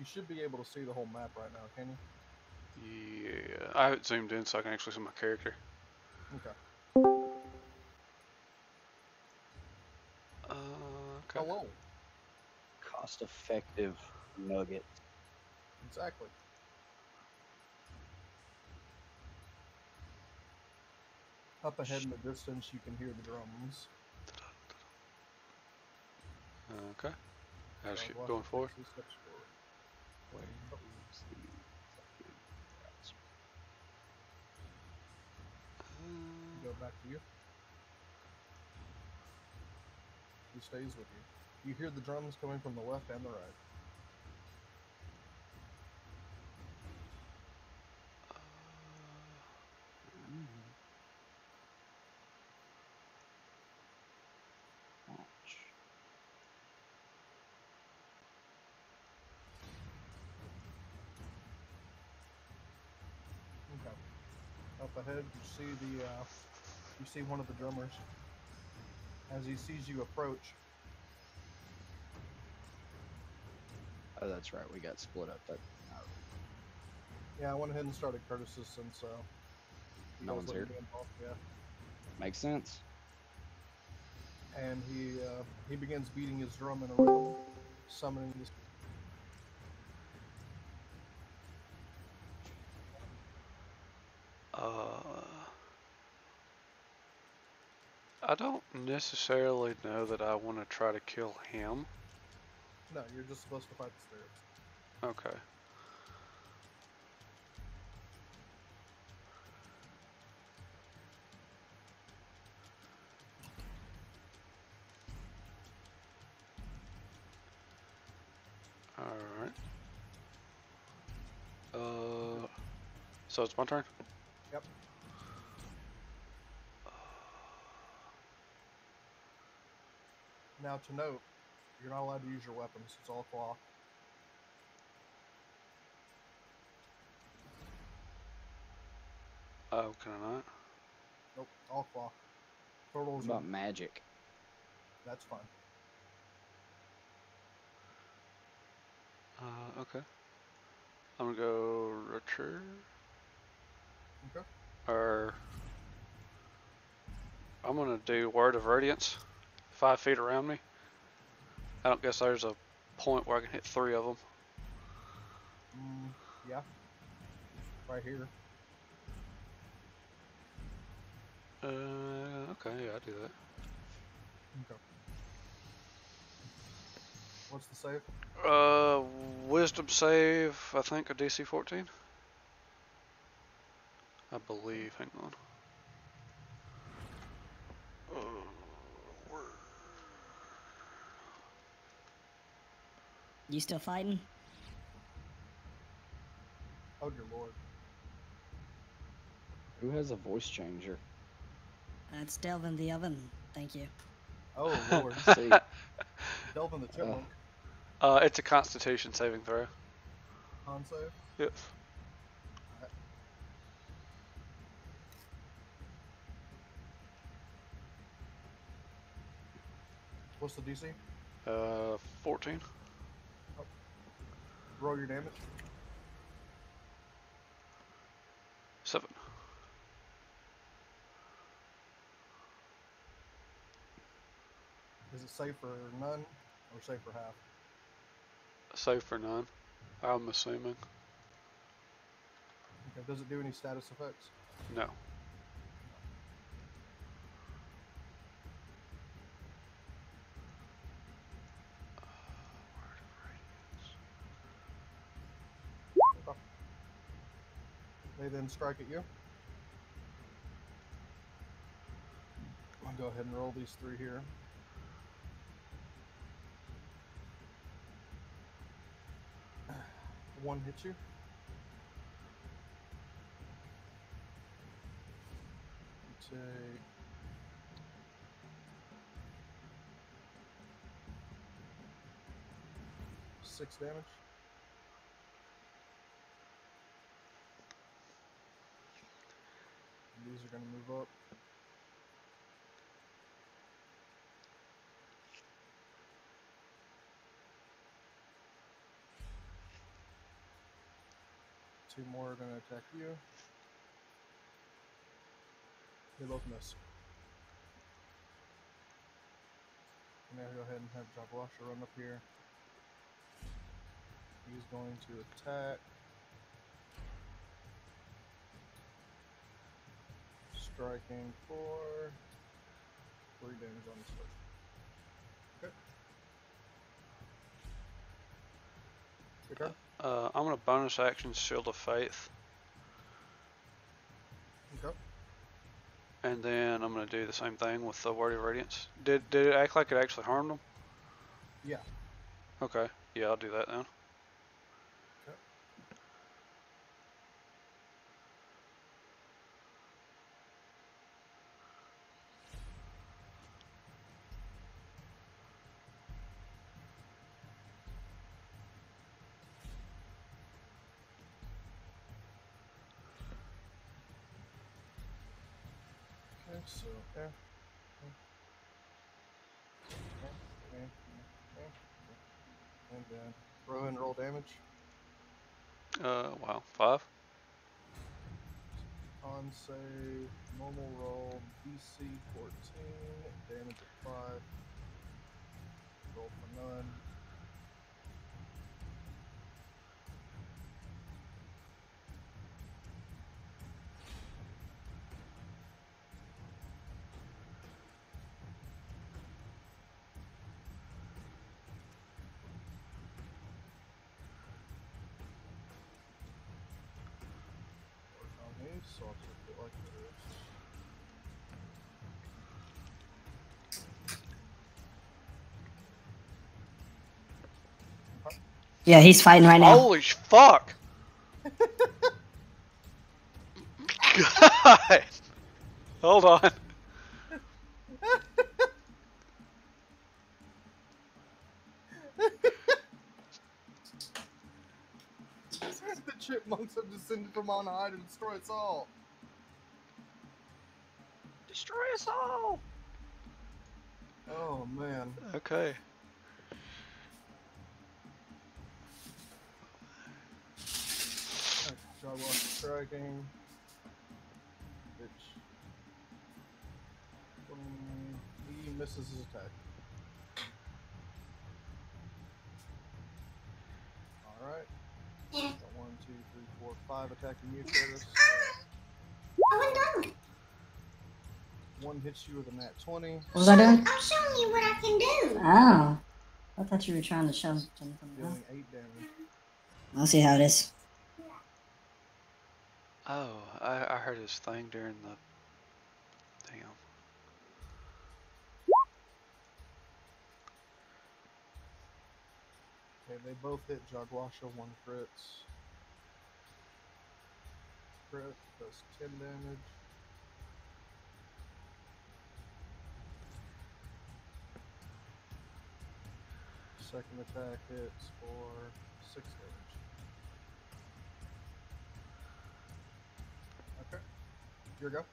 You should be able to see the whole map right now, can you? Yeah, I have it zoomed in so I can actually see my character. Okay. Okay. Hello. Cost-effective nuggets. Exactly. Up ahead in the distance, you can hear the drums. Okay. I just keep Watch going it forward. 2 steps forward. Wait, Oh. Go back to you. He stays with you. You hear the drums coming from the left and the right. Okay. Up ahead, you see one of the drummers. As he sees you approach, Oh, that's right. We got split up. yeah, I went ahead and started Curtis's since No one's here. Yeah. Makes sense. And he begins beating his drum in a rhythm, summoning this. I don't necessarily know that I want to try to kill him. No, you're just supposed to fight the spirits. Okay. Alright. So it's my turn? Yep. Now to note, you're not allowed to use your weapons. It's all claw. Oh, can I not? Nope, all claw. Turtles What about are, magic? that's fine. Okay. I'm gonna go Richard. Okay. Or I'm gonna do Word of Radiance. 5 feet around me. I don't guess there's a point where I can hit 3 of them. Yeah. Right here. Okay, yeah, I'll do that. Okay. What's the save? Wisdom save, I think a DC 14. I believe, hang on. You still fighting? Oh dear lord. Who has a voice changer? That's Delvin the Oven. Thank you. Oh lord. See, Delvin the Chipmunk. It's a Constitution saving throw. Con save? Yep. Alright. What's the DC? 14. Oh. Roll your damage. 7. Is it safe for none or safe for half? Save for none, I'm assuming. Okay. Does it do any status effects? No. Okay. They then strike at you. I'll go ahead and roll these 3 here. One hits you. You take 6 damage. And these are going to move up. 2 more are going to attack you. They both miss. And now go ahead and have Jagwasha run up here. He's going to attack. Striking for 3 damage on his first. Okay. Your turn. I'm gonna bonus action Shield of Faith, Okay. and then I'm gonna do the same thing with the Word of Radiance. Did it act like it actually harmed them? Yeah. Okay. Yeah, I'll do that then. Okay. Okay, so and then throw and roll damage. Wow, 5. On save, normal roll, DC 14, damage of 5. Roll for none. Work on these, so I'll take it like this. Yeah, he's fighting right now. Holy fuck! God! Hold on. The chipmunks have descended from on high to destroy us all. Destroy us all! Oh man. Okay. Jagwash striking. Bitch. He misses his attack. Alright. Got 1, 2, 3, 4, 5 attacking you, Curtis. One hits you with a nat 20. What was I doing? I'm showing you what I can do. Oh. I thought you were trying to show something. Dealing 8 damage. I'll see how it is. Oh, I heard his thing during the... Damn. Okay, they both hit Jagwasha, 1 crits. Crit does 10 damage. Second attack hits for 6 damage. Okay. Here we go.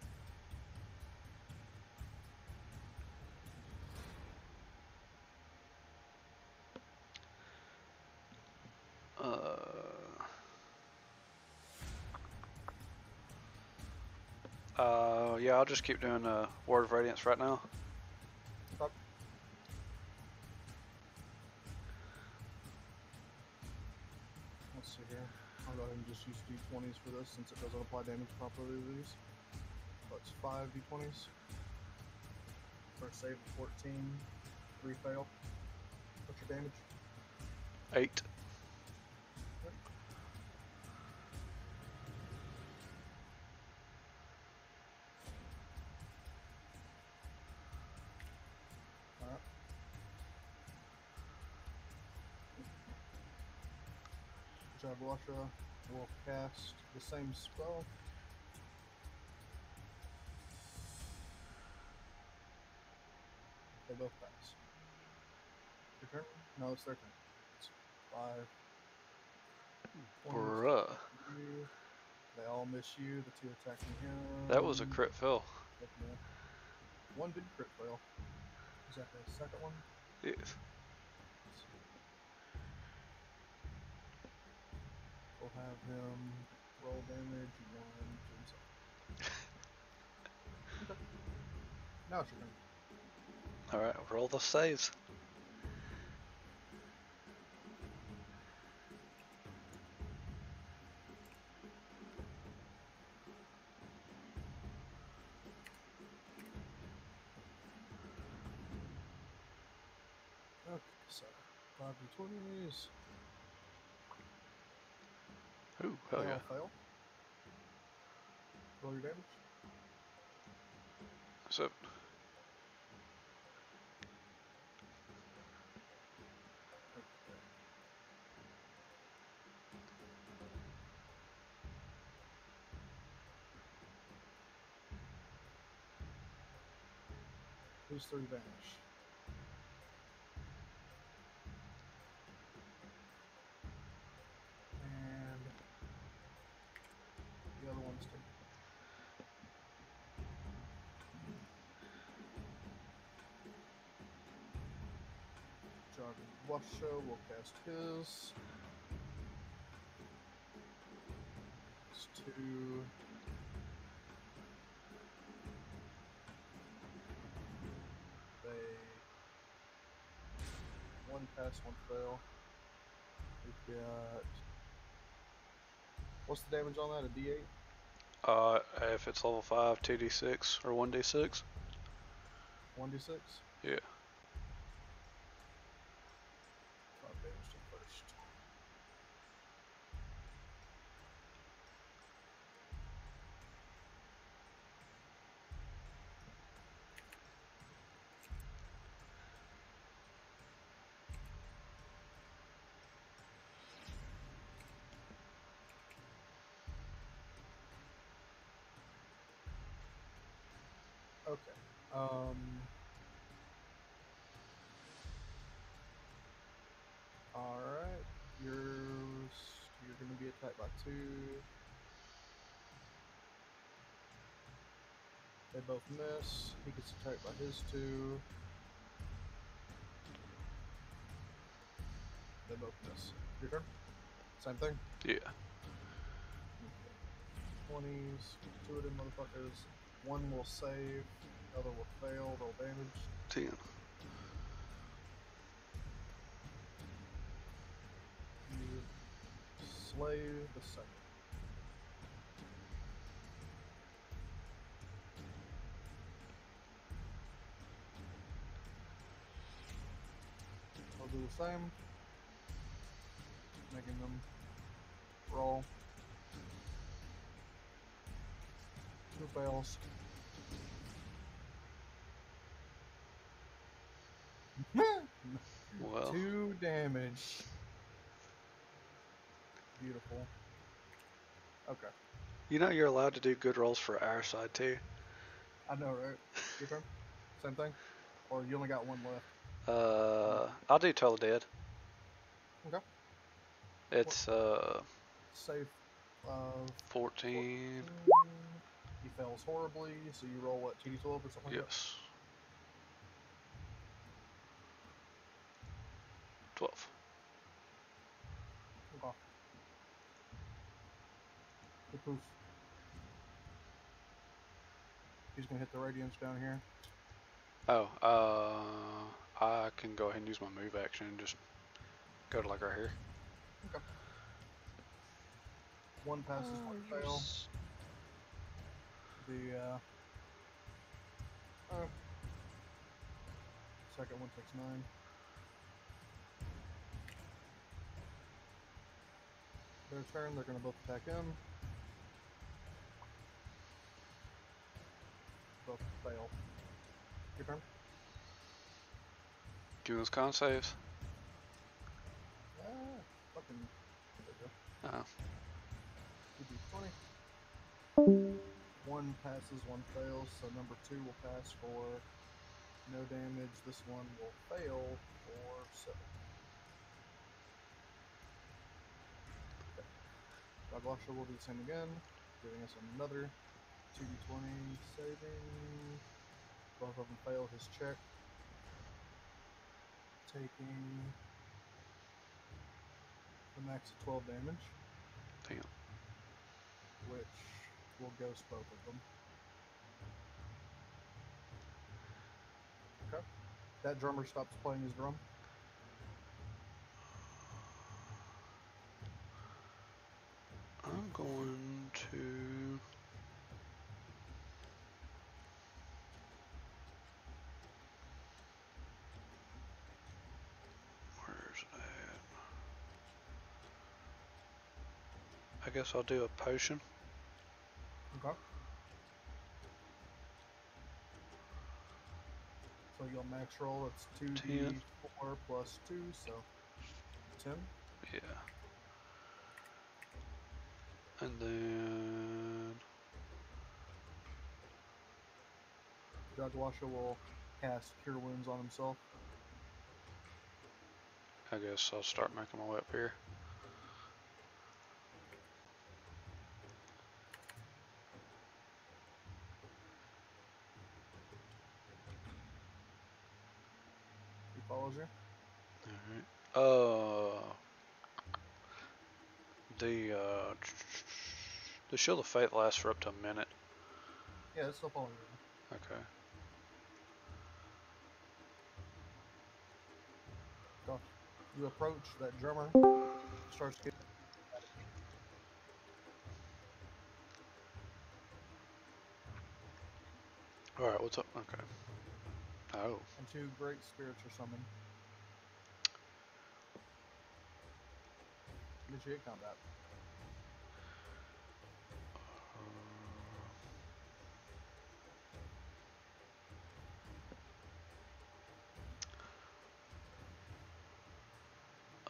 Yeah, I'll just keep doing Word of Radiance right now. Stop. Let's see here. I'll go ahead and just use d20s for this since it doesn't apply damage properly to these. That's 5 d20s. First save 14, 3 fail. What's your damage? 8. Alright. Jagwasha will cast the same spell. They both pass. Your turn? No, it's their turn. It's 5. 20s. Bruh. You. They all miss you. The 2 attacking him. That was a crit fail. Yeah. 1 did crit fail. Is that the second one? Yeah. We'll have him roll damage, 1 to himself. Okay. Now it's your turn. Alright, roll the saves. Okay, so 5d20s. Ooh, hell They yeah. all fail. Roll your damage. So, Okay. These 3 vanish. And the other ones take. Jogging Washo will cast his. It's 2. They 1 pass, 1 fail. We've got. What's the damage on that? A D8? if it's level 5, 2d6 or 1d6. 1d6? Yeah. 5 damage to the first. Okay. Alright. You're gonna be attacked by 2. They both miss. He gets attacked by his 2. They both miss. Your turn? Same thing? Yeah. 20s. 2 of them motherfuckers. 1 will save. The other will fail. Roll damage. 10. You slay the second. I'll do the same. Making them roll. 2 fails. Well, 2 damage. Beautiful. Okay. you know you're allowed to do good rolls for our side too. I know, right? Your turn? Same thing? Or you only got 1 left? I'll do Total Dead. Okay. It's Save 14. He fails horribly, so you roll what, 2d12 or something like that? Yes. 12. Okay. Good poof. He's gonna hit the radiance down here. Oh, I can go ahead and use my move action and just go to like right here. Okay. 1 passes, 1 fails. The second one takes 9. Their turn, they're gonna both attack him. Both fail. Your turn. Give those con saves. Fucking. There we go. Oh. 2d20. 1 passes, 1 fails, so number 2 will pass for no damage. This one will fail for 7. Raglasha will do the same again, giving us another 2d20 saving. Both of them fail his check. Taking the max of 12 damage. Damn. which will ghost both of them. Okay. That drummer stops playing his drum. I'm going to. Where's that? I guess I'll do a potion. Okay. So you'll max roll. It's 2d4 plus 2, so 10. Yeah. And then Jagwasha will cast Cure Wounds on himself. I guess I'll start making my way up here. He follows you. Alright. The Shield of Fate lasts for up to a minute. Yeah, it's still following you. Okay. Go. You approach that drummer. Starts getting. Alright, what's up? Okay. Oh. And 2 great spirits are summoned. Initiate combat.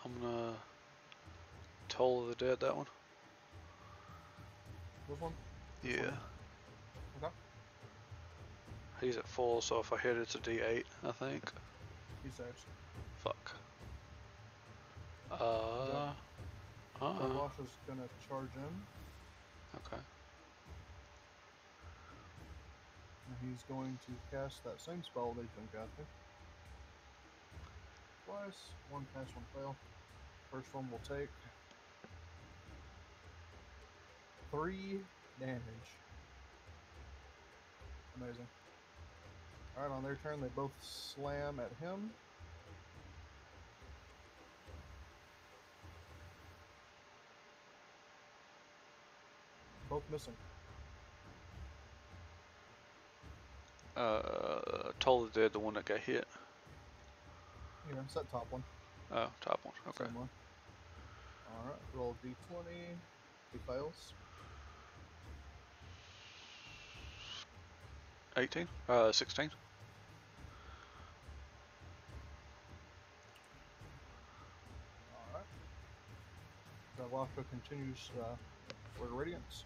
I'm gonna Toll of the Dead that one. This one? Yeah. Okay. He's at full, so if I hit it's a D8, I think. He saves. Fuck. Jagwasha's gonna charge in. Okay. And he's going to cast that same spell they've been casting. Twice. 1 pass, 1 fail. First one will take 3 damage. Amazing. Alright, on their turn, they both slam at him. Both missing. Toll of the Dead, the one that got hit. You know, it's that top one. Oh, top one. Okay. Same one. Alright, roll d20. He fails. 18? 16? Alright. Jagwasha continues Word of Radiance.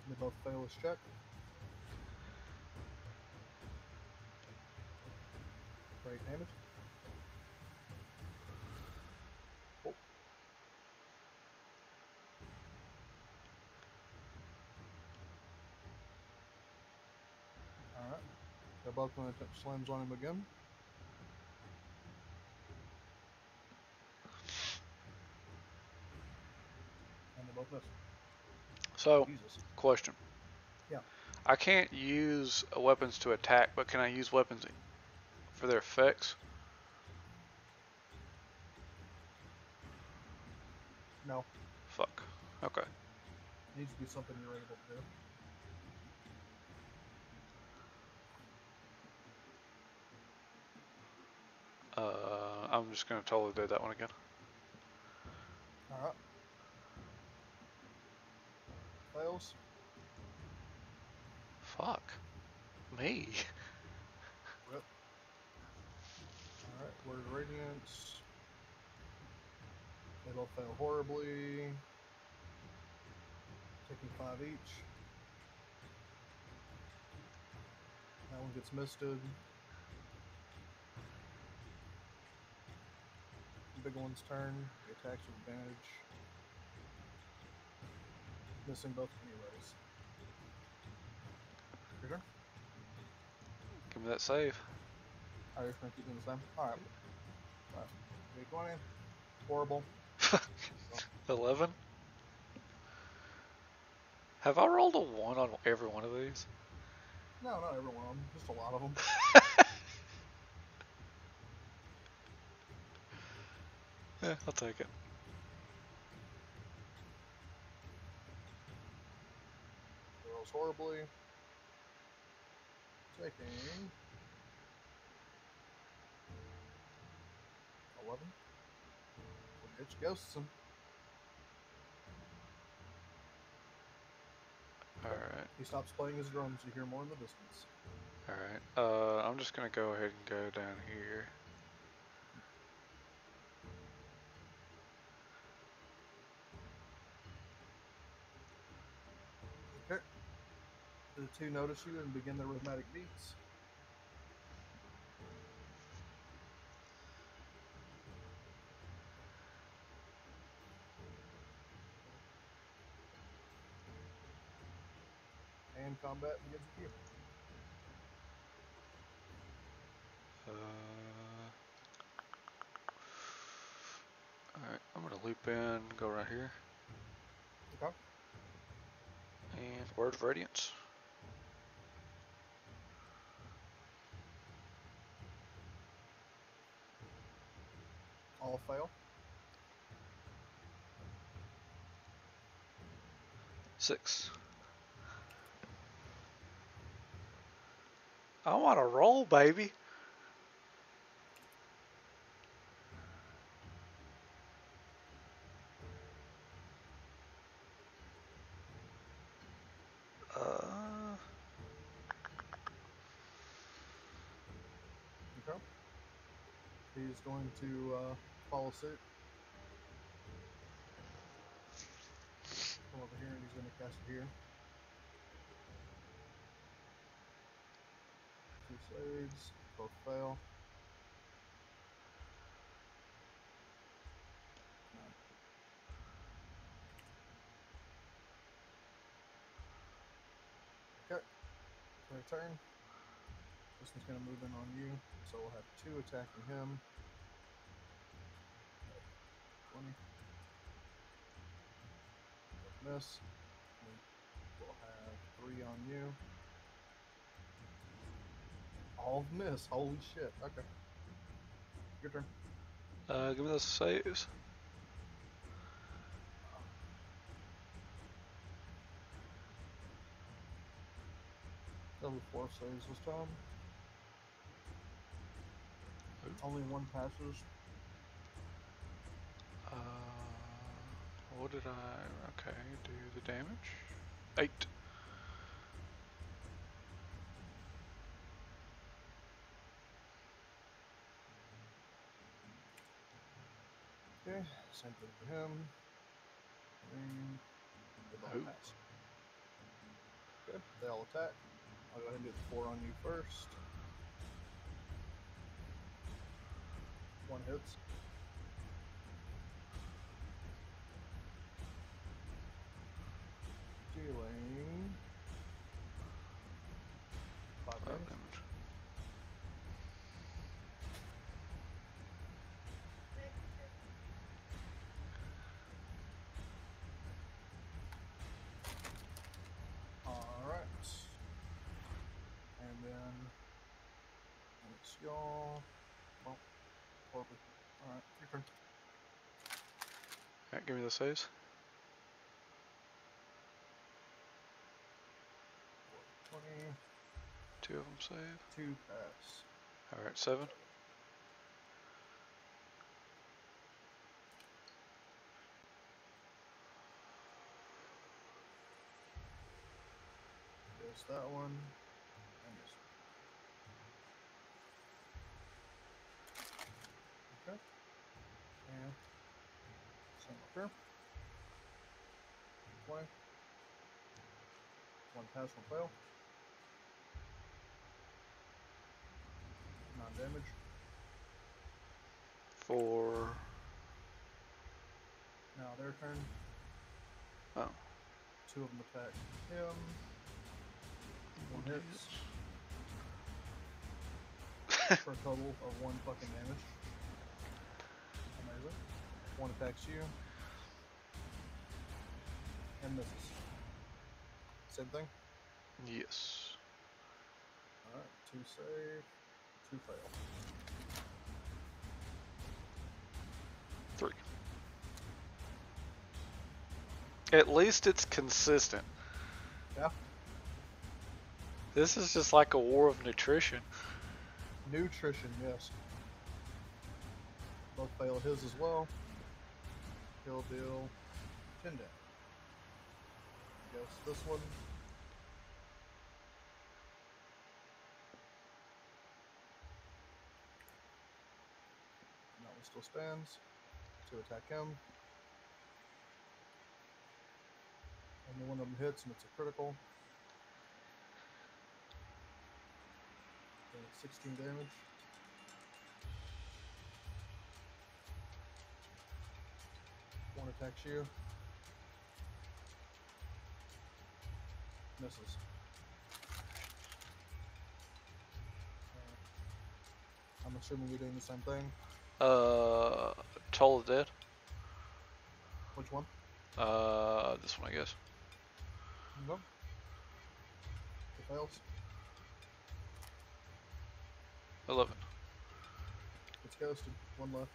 They both fail his check. Great damage. Oh. Alright. They're both going to attempt slams on him again. And they both miss. So, Jesus. question. Yeah. I can't use weapons to attack, but can I use weapons for their effects? No. Fuck. Okay. Needs to be something you're able to do. I'm just gonna totally do that one again. Alright. Fails. Fuck. Me. Rip. Alright, Word of Radiance. They both fail horribly. Taking 5 each. That one gets misted. The big one's turn. He attacks with advantage. Missing both anyways. Your turn. Give me that save. Alright, you're gonna keep doing the same. Alright. Alright. Okay, going in. Horrible. 11? Have I rolled a 1 on every one of these? No, not every one of them. Just a lot of them. Yeah, I'll take it. Rolls horribly. Taking 11. We'll get you ghosting. Alright, He stops playing his drums. You hear more in the distance. alright. I'm just gonna go ahead and go down here. Okay. The two notice you and begin their rhythmic beats. And combat begins with you. Alright, I'm gonna loop in, go right here. Okay. And Word of Radiance. All fail. 6. I want to roll, baby. Okay. He's going to follow suit. Come over here and he's going to cast it here. 2 saves. Both fail. Okay. Their turn. This one's going to move in on you. So we'll have 2 attacking him. 20. Miss. And we'll have 3 on you. All miss. Holy shit. Okay. Your turn. Give me those saves. Level 4 saves this time. Only 1 passes. What did I... Okay, do the damage. 8. Okay, same thing for him. And they all Ooh. pass. Good, they all attack. I'll go ahead and do the 4 on you first. 1 hits. Dealing 5 damage. Alright. And then it's y'all. Well, horribly. Alright, your turn. Alright, give me the saves. 20. 2 of them save. 2 pass. Alright, 7. There's that one. And this one. Okay. And same up here. 20. 1 pass will fail. 9 damage. 4. Now their turn. Oh. 2 of them attack him. 1 hits. For a total of 1 fucking damage. Amazing. 1 attacks you. And misses. same thing? Yes. Alright, 2 save, 2 fail. 3. At least it's consistent. Yeah. This is just like a war of nutrition. Nutrition, yes. Both fail his as well. He'll deal 10 damage. Yes, this one. That one still stands. To attack him. Only one of them hits and it's a critical. And it's 16 damage. One attacks you. Misses. I'm assuming you're doing the same thing. Toll the Dead. Which one? This one, I guess. No. It fails. 11. It's ghosted. One left.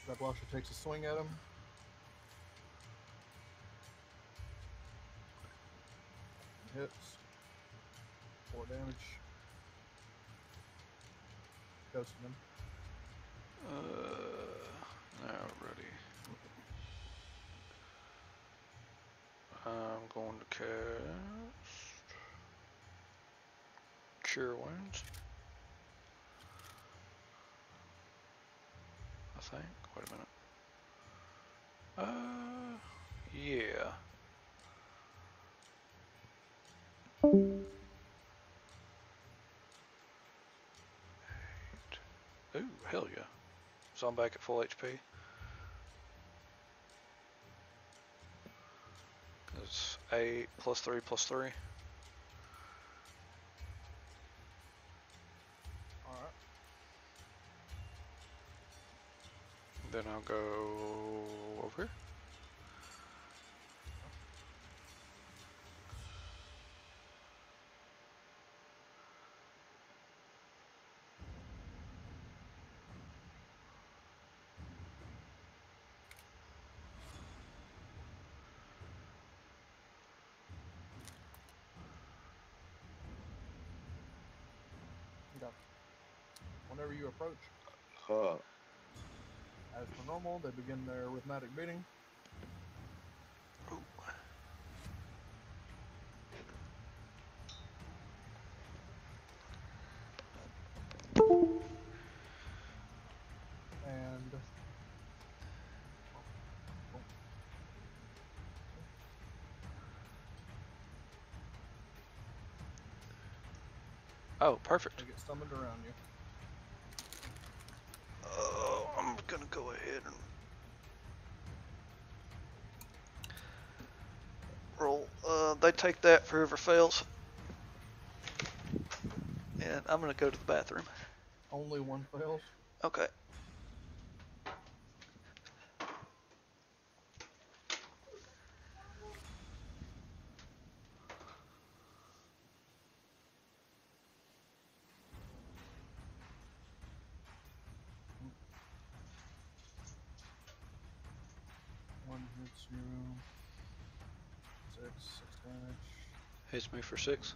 Grablasher takes a swing at him. Hits. 4 damage. Ghosting him. Now ready. I'm going to cast Cure Wounds. I think. Wait a minute. Yeah. Ooh, hell yeah. So I'm back at full HP. It's 8 plus 3 plus 3. Alright. Then I'll go over here. Okay. Whenever you approach, Uh, as per normal, they begin their arithmetic beating. And Oh, perfect. they get summoned around you. Oh, I'm gonna go ahead and roll. They take that for whoever fails. And I'm gonna go to the bathroom. Only one fails. Okay. One hits you. 6 damage. Hits me for 6.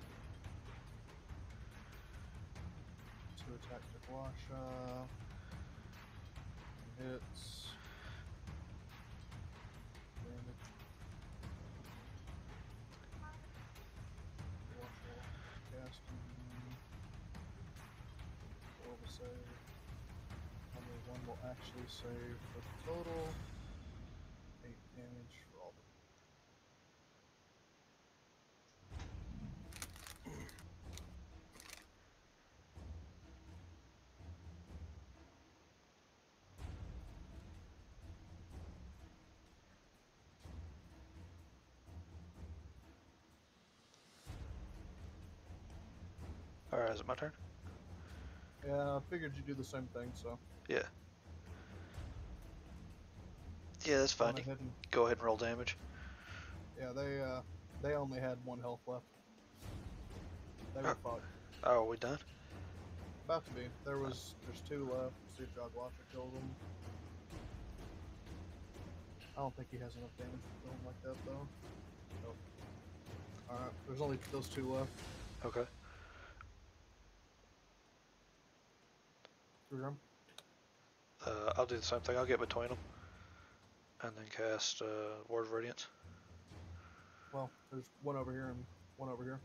2 attack to Guasha. Hits. Damage. Guasha casting. Roll the save. Only one will actually save for the total. 8 damage for all the. Alright, is it my turn? Yeah, I figured you'd do the same thing, so. Yeah. Yeah, that's fine. Gone ahead and, Go ahead and roll damage. yeah, They only had 1 health left. They were fucked. Oh, are we done? About to be. There's 2 left. See if Jogwasha kills them. I don't think he has enough damage to kill him like that though. Nope. Alright, there's only those 2 left. Okay. Grim. I'll do the same thing. I'll get between them. And then cast Word of Radiance. Well, there's 1 over here and 1 over here.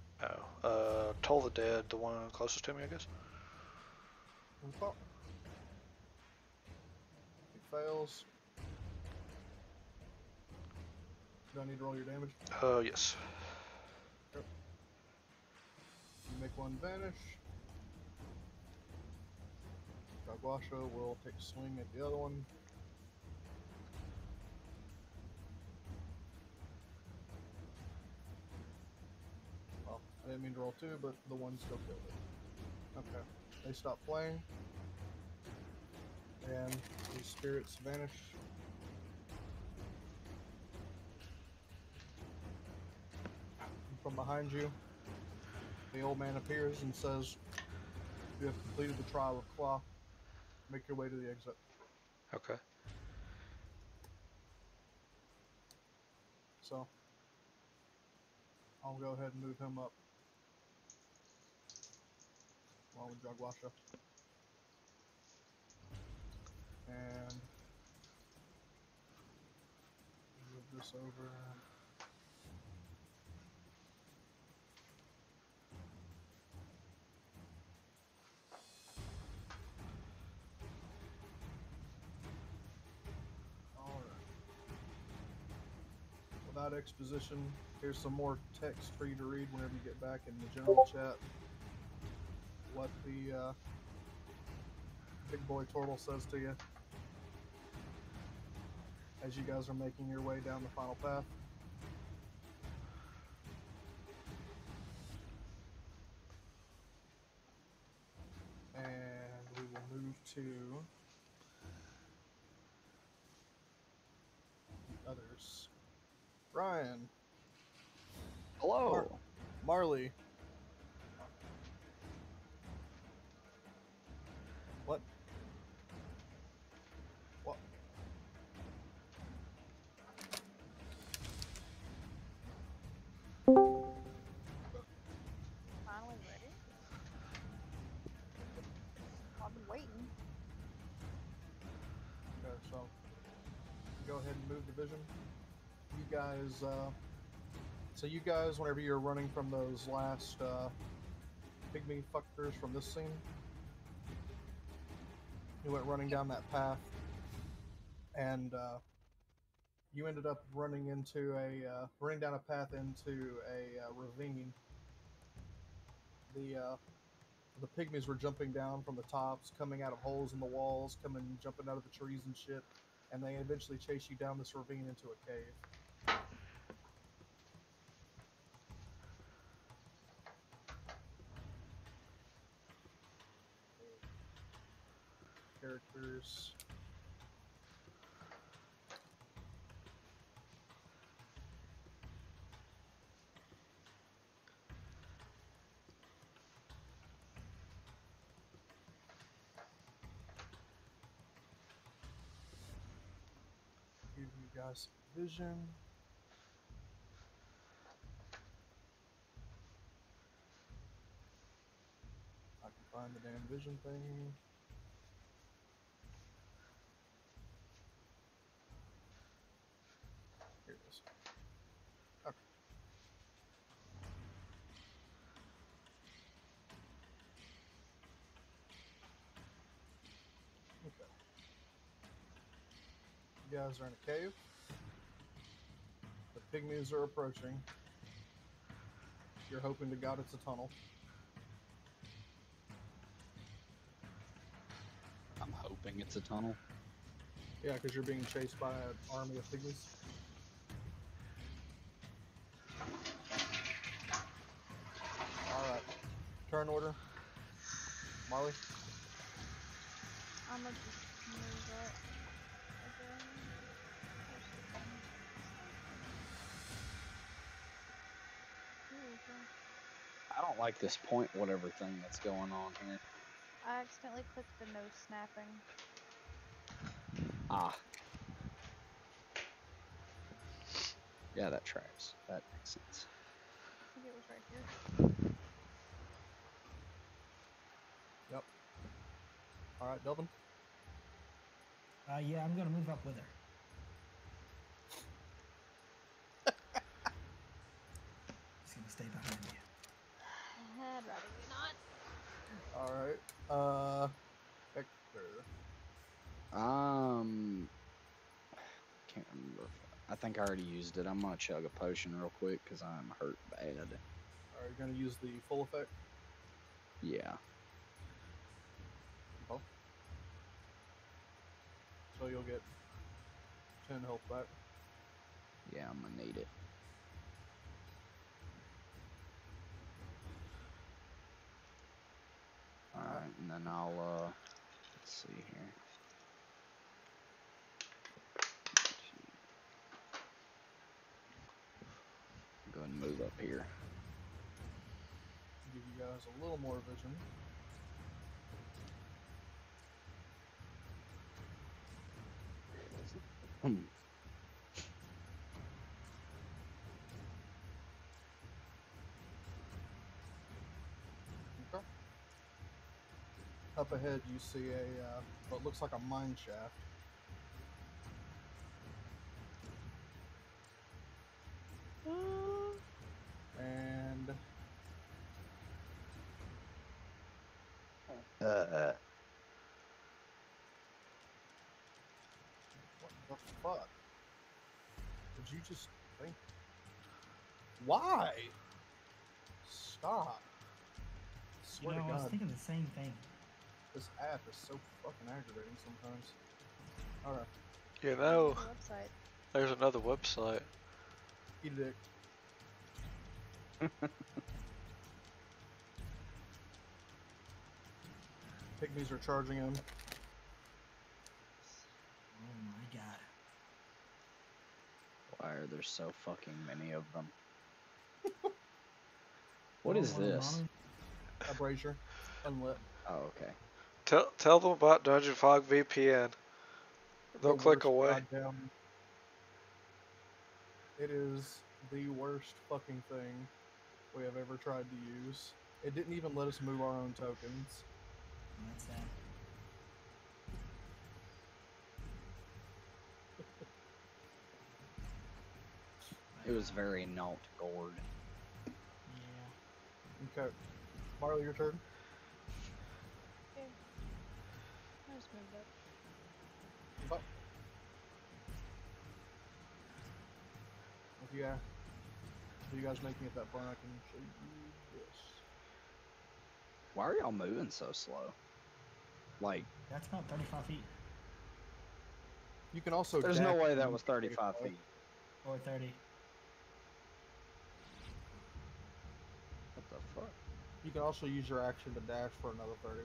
Oh. Toll the Dead, the one closest to me, I guess. He fails. Do I need to roll your damage? Yes. Yep. You make 1 vanish. Jogwasha will take a swing at the other one. Well, I didn't mean to roll 2, but the 1 still killed it. Okay. They stop playing. And these spirits vanish. And from behind you, the old man appears and says, "You have completed the trial of Claw. Make your way to the exit." Okay. So, I'll go ahead and move him up along with Jogwasha. And move this over. Without exposition, here's some more text for you to read whenever you get back in the general chat. What the big boy turtle says to you as you guys are making your way down the final path. And we will move to the others. Ryan. Hello. Marley. What? What? Finally ready. I've been waiting. Okay, so go ahead and move division. You guys, so you guys, whenever you're running from those last pygmy fuckers from this scene, you went running down that path, and you ended up running into running down a path into a ravine. The pygmies were jumping down from the tops, coming out of holes in the walls, jumping out of the trees and shit, and they eventually chase you down this ravine into a cave. Characters. Give you guys vision. I can find the damn vision thing. Here it is. Okay. Okay. You guys are in a cave. The pygmies are approaching. You're hoping to God it's a tunnel. I'm hoping it's a tunnel. Yeah, because you're being chased by an army of pygmies. Alright. Turn order. Marley? I'm gonna just move up again. like this point whatever thing that's going on here. I accidentally clicked the no snapping. Ah. Yeah, that tracks. That makes sense. I think it was right here. Yep. Alright, Delvin. Yeah, I'm gonna move up with her. Just gonna stay behind you. I'd rather you not. Alright. Hector. Can't remember. I think I already used it. I'm gonna chug a potion real quick because I'm hurt bad. Are you gonna use the full effect? Yeah. Oh. So you'll get 10 health back. Yeah, I'm gonna need it. Alright, and then I'll, let's see here. Go ahead and move up here. Give you guys a little more vision. Okay. Up ahead, you see what looks like a mine shaft. And what the fuck? Did you just think? Why? Stop. You Swear know, to I was God, thinking the same thing. this app is so fucking aggravating sometimes. Alright, You know, The website. there's another website. eat a dick. Pygmies are charging him. Oh my god. Why are there so fucking many of them? What Oh, is one of them this? on me. A brazier. Unlit. Oh, okay. Tell them about Dungeon Fog VPN. They'll The click worst away. goddamn- It is the worst fucking thing we have ever tried to use. It didn't even let us move our own tokens. That's sad. It was very not gourd. Yeah. Okay. Marley, your turn. Okay. I just moved up. But if you guys making it that far, I can show you this. Why are y'all moving so slow? Like, That's about 35 feet. You can also there's no dash way that and was take 35 away. feet. Or 30. What the fuck? You can also use your action to dash for another 30. You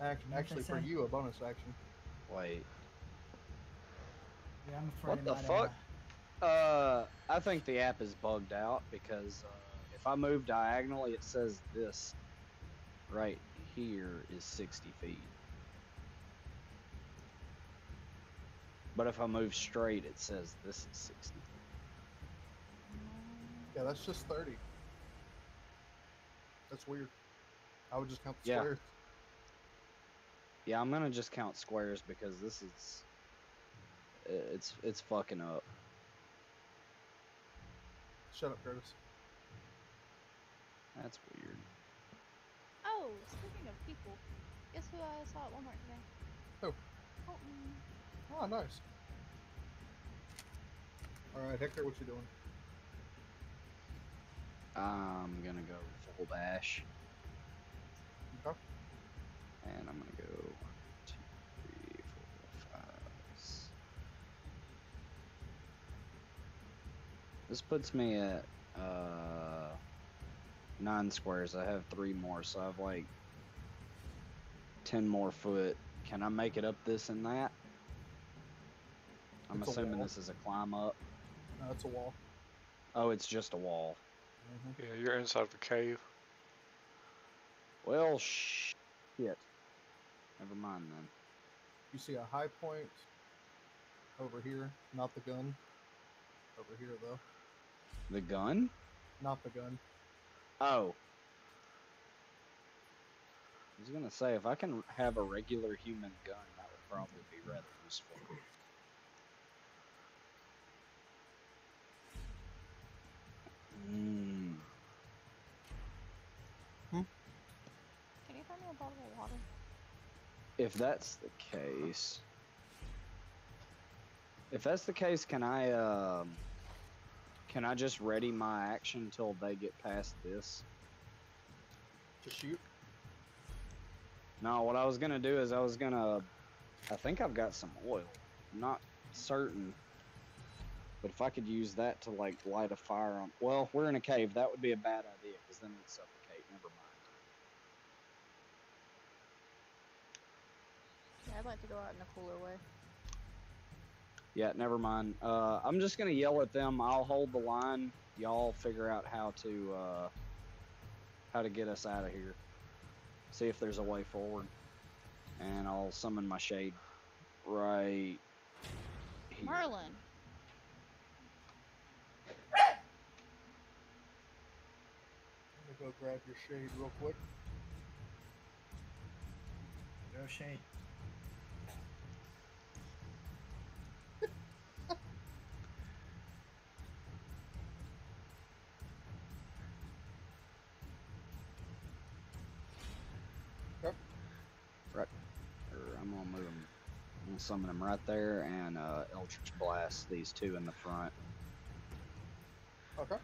know what Actually, they for say? you, a bonus action. Wait. Yeah, I'm afraid What it the might, fuck? I think the app is bugged out because if I move diagonally, it says this right here is 60 feet. But if I move straight, it says this is 60. Yeah, that's just 30. That's weird. I would just count the Yeah. squares. Yeah, I'm gonna just count squares because this is it's fucking up. Shut up, Curtis. That's weird. Oh, speaking of people, guess who I saw at Walmart today? Who? Colton. Oh, nice. Alright, Hector, what you doing? I'm gonna go full dash, Okay. and I'm gonna go 2, 3, 4, 5. This puts me at 9 squares. I have 3 more, so I have like 10 more foot. Can I make it up this and that? I'm It's a assuming wall. this is a climb up. No, it's a wall. Oh, it's just a wall. Yeah, you're inside the cave. Well, shit. Never mind then. You see a high point over here, not the gun. Over here though, The gun? not the gun. Oh. I was gonna say, if I can have a regular human gun, that would probably be rather useful. Mm. Can you find me a bottle of water? If that's the case, can I just ready my action till they get past this? To shoot. No, what I was gonna do is I think I've got some oil. I'm not certain, but if I could use that to like light a fire on, well, we're in a cave. That would be a bad idea because then we'd suffocate. Never mind. Yeah, I'd like to go out in a cooler way. Yeah, never mind. I'm just gonna yell at them. I'll hold the line. Y'all figure out how to get us out of here. See if there's a way forward, and I'll summon my shade right here. Merlin. I'm gonna go grab your shade real quick. Go shade. I'm gonna move them. I'm gonna summon them right there and Eldritch Blast these two in the front. Okay.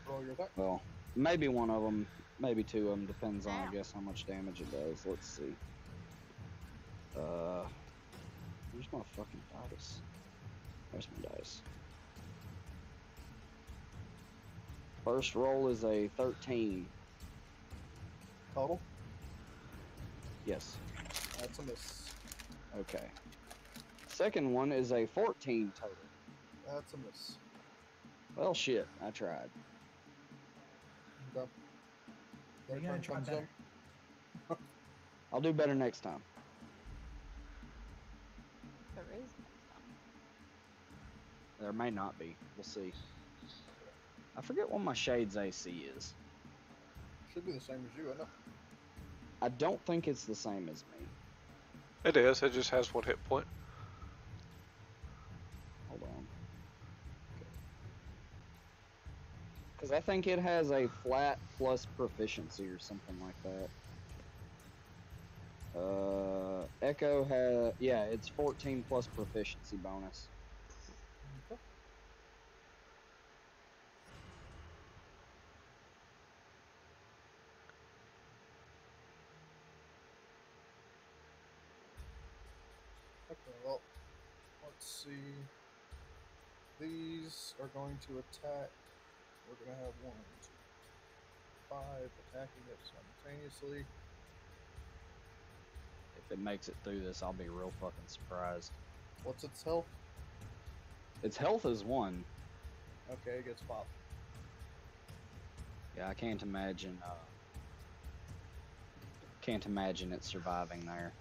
Roll your attack. Well, maybe one of them, maybe two of them, depends on, I Ow. guess, how much damage it does. Let's see. Where's my fucking dice? There's my dice. First roll is a 13. Total. Yes. That's a miss. Okay. Second one is a 14 total. That's a miss. Well, shit, I tried. Okay. You're gonna try better. I'll do better next time. There is next time. There may not be. We'll see. I forget what my Shade's AC is. Should be the same as you, I know. I don't think it's the same as me. It is. It just has 1 hit point. Hold on. Because I think it has a flat plus proficiency or something like that. Echo has, yeah, it's 14 plus proficiency bonus. Okay. Okay, well, let's see. These are going to attack. We're going to have 1, 2, 5 attacking it simultaneously. If it makes it through this, I'll be real fucking surprised. What's its health? Its health is 1. Okay, it gets popped. Yeah, I can't imagine it surviving there.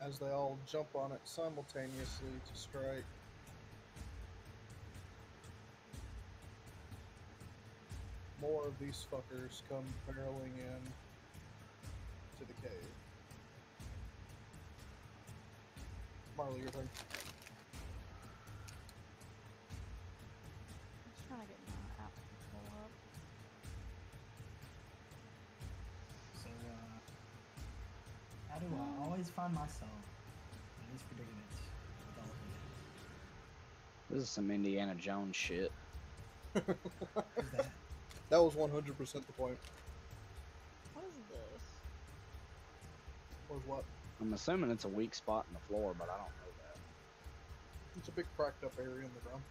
And as they all jump on it simultaneously to strike, more of these fuckers come barreling in to the cave. Marley, your turn. I'm just trying to get my app to pull up. So, how do I always find myself in these predicaments with all of This is some Indiana Jones shit. you? Who's that? That was 100% the point. What is this? Was what? I'm assuming it's a weak spot in the floor, but I don't know that. It's a big cracked up area in the ground.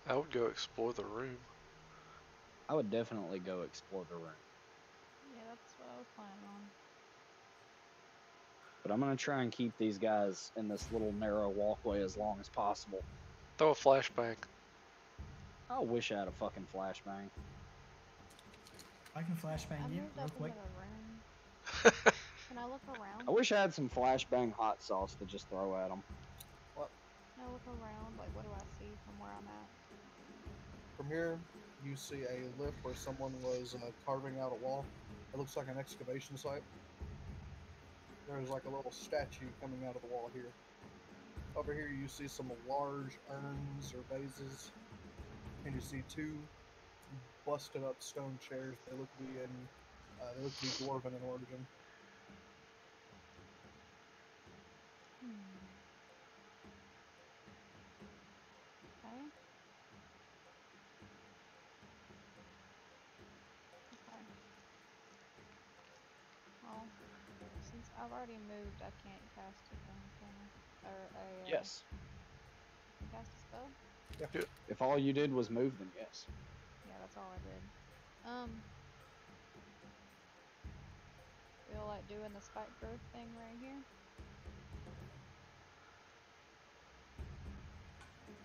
I would go explore the room. I would definitely go explore the room. Yeah, that's what I was planning on. But I'm gonna try and keep these guys in this little narrow walkway as long as possible. Throw a flashbang. I wish I had a fucking flashbang. I can flashbang I you moved real up quick. into the room. Can I look around? I wish I had some flashbang hot sauce to just throw at them. Can I look around? Like, what do I see from where I'm at? From here, you see a lip where someone was carving out a wall. It looks like an excavation site. There's like a little statue coming out of the wall here. Over here, you see some large urns or vases, and you see two busted up stone chairs. They look to be dwarven in origin. Okay. Okay. Well, since I've already moved, I can't cast a thing, can I? Or a, Yes. cast a spell? If all you did was move, then yes. Yeah, that's all I did. Feel like doing the spike growth thing right here?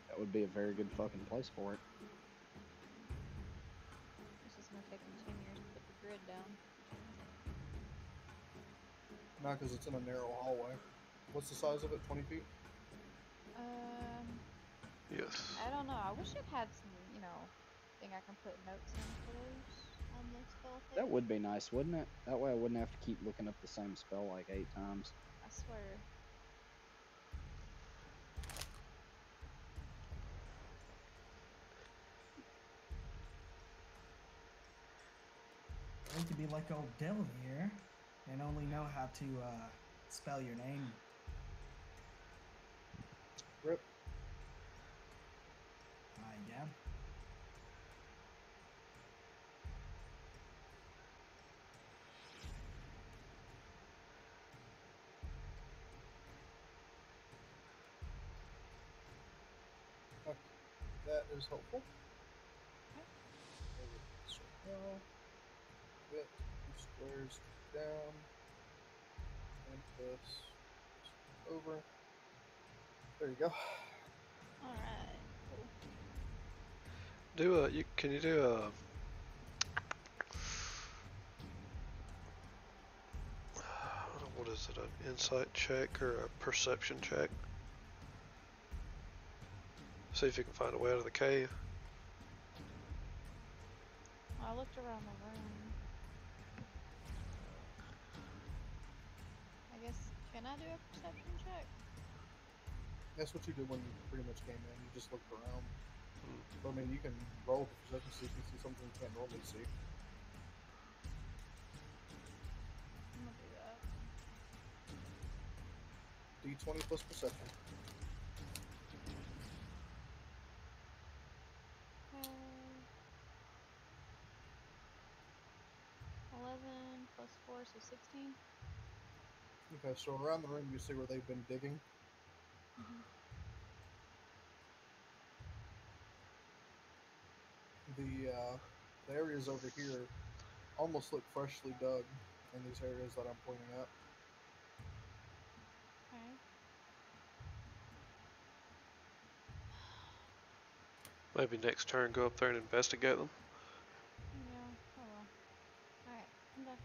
That would be a very good fucking place for it. It's just gonna take them 10 years to put the grid down. Not because it's in a narrow hallway. What's the size of it? 20 feet? Yes. I don't know. I wish it had some, thing I can put notes in for those on the spell thing. That would be nice, wouldn't it? That way I wouldn't have to keep looking up the same spell like 8 times. I swear. I like to be like old Dylan here and only know how to spell your name. Rip. Yeah. Okay. That is helpful. Get 2 squares down, and this over. There you go. Alright, cool. Can you do a what is it, an insight check or a perception check? See if you can find a way out of the cave. I looked around the room. I guess, can I do a perception check? That's what you did when you pretty much came in. You just looked around. But, I mean, you can roll the perception, see if you see something you can't normally see. I'm gonna do that. D20 plus perception. Okay. 11 plus 4, so 16. Okay, so around the room you see where they've been digging. The areas over here almost look freshly dug in these areas that I'm pointing out. Okay. Maybe next turn go up there and investigate them. Yeah, oh well. Alright, I'm done.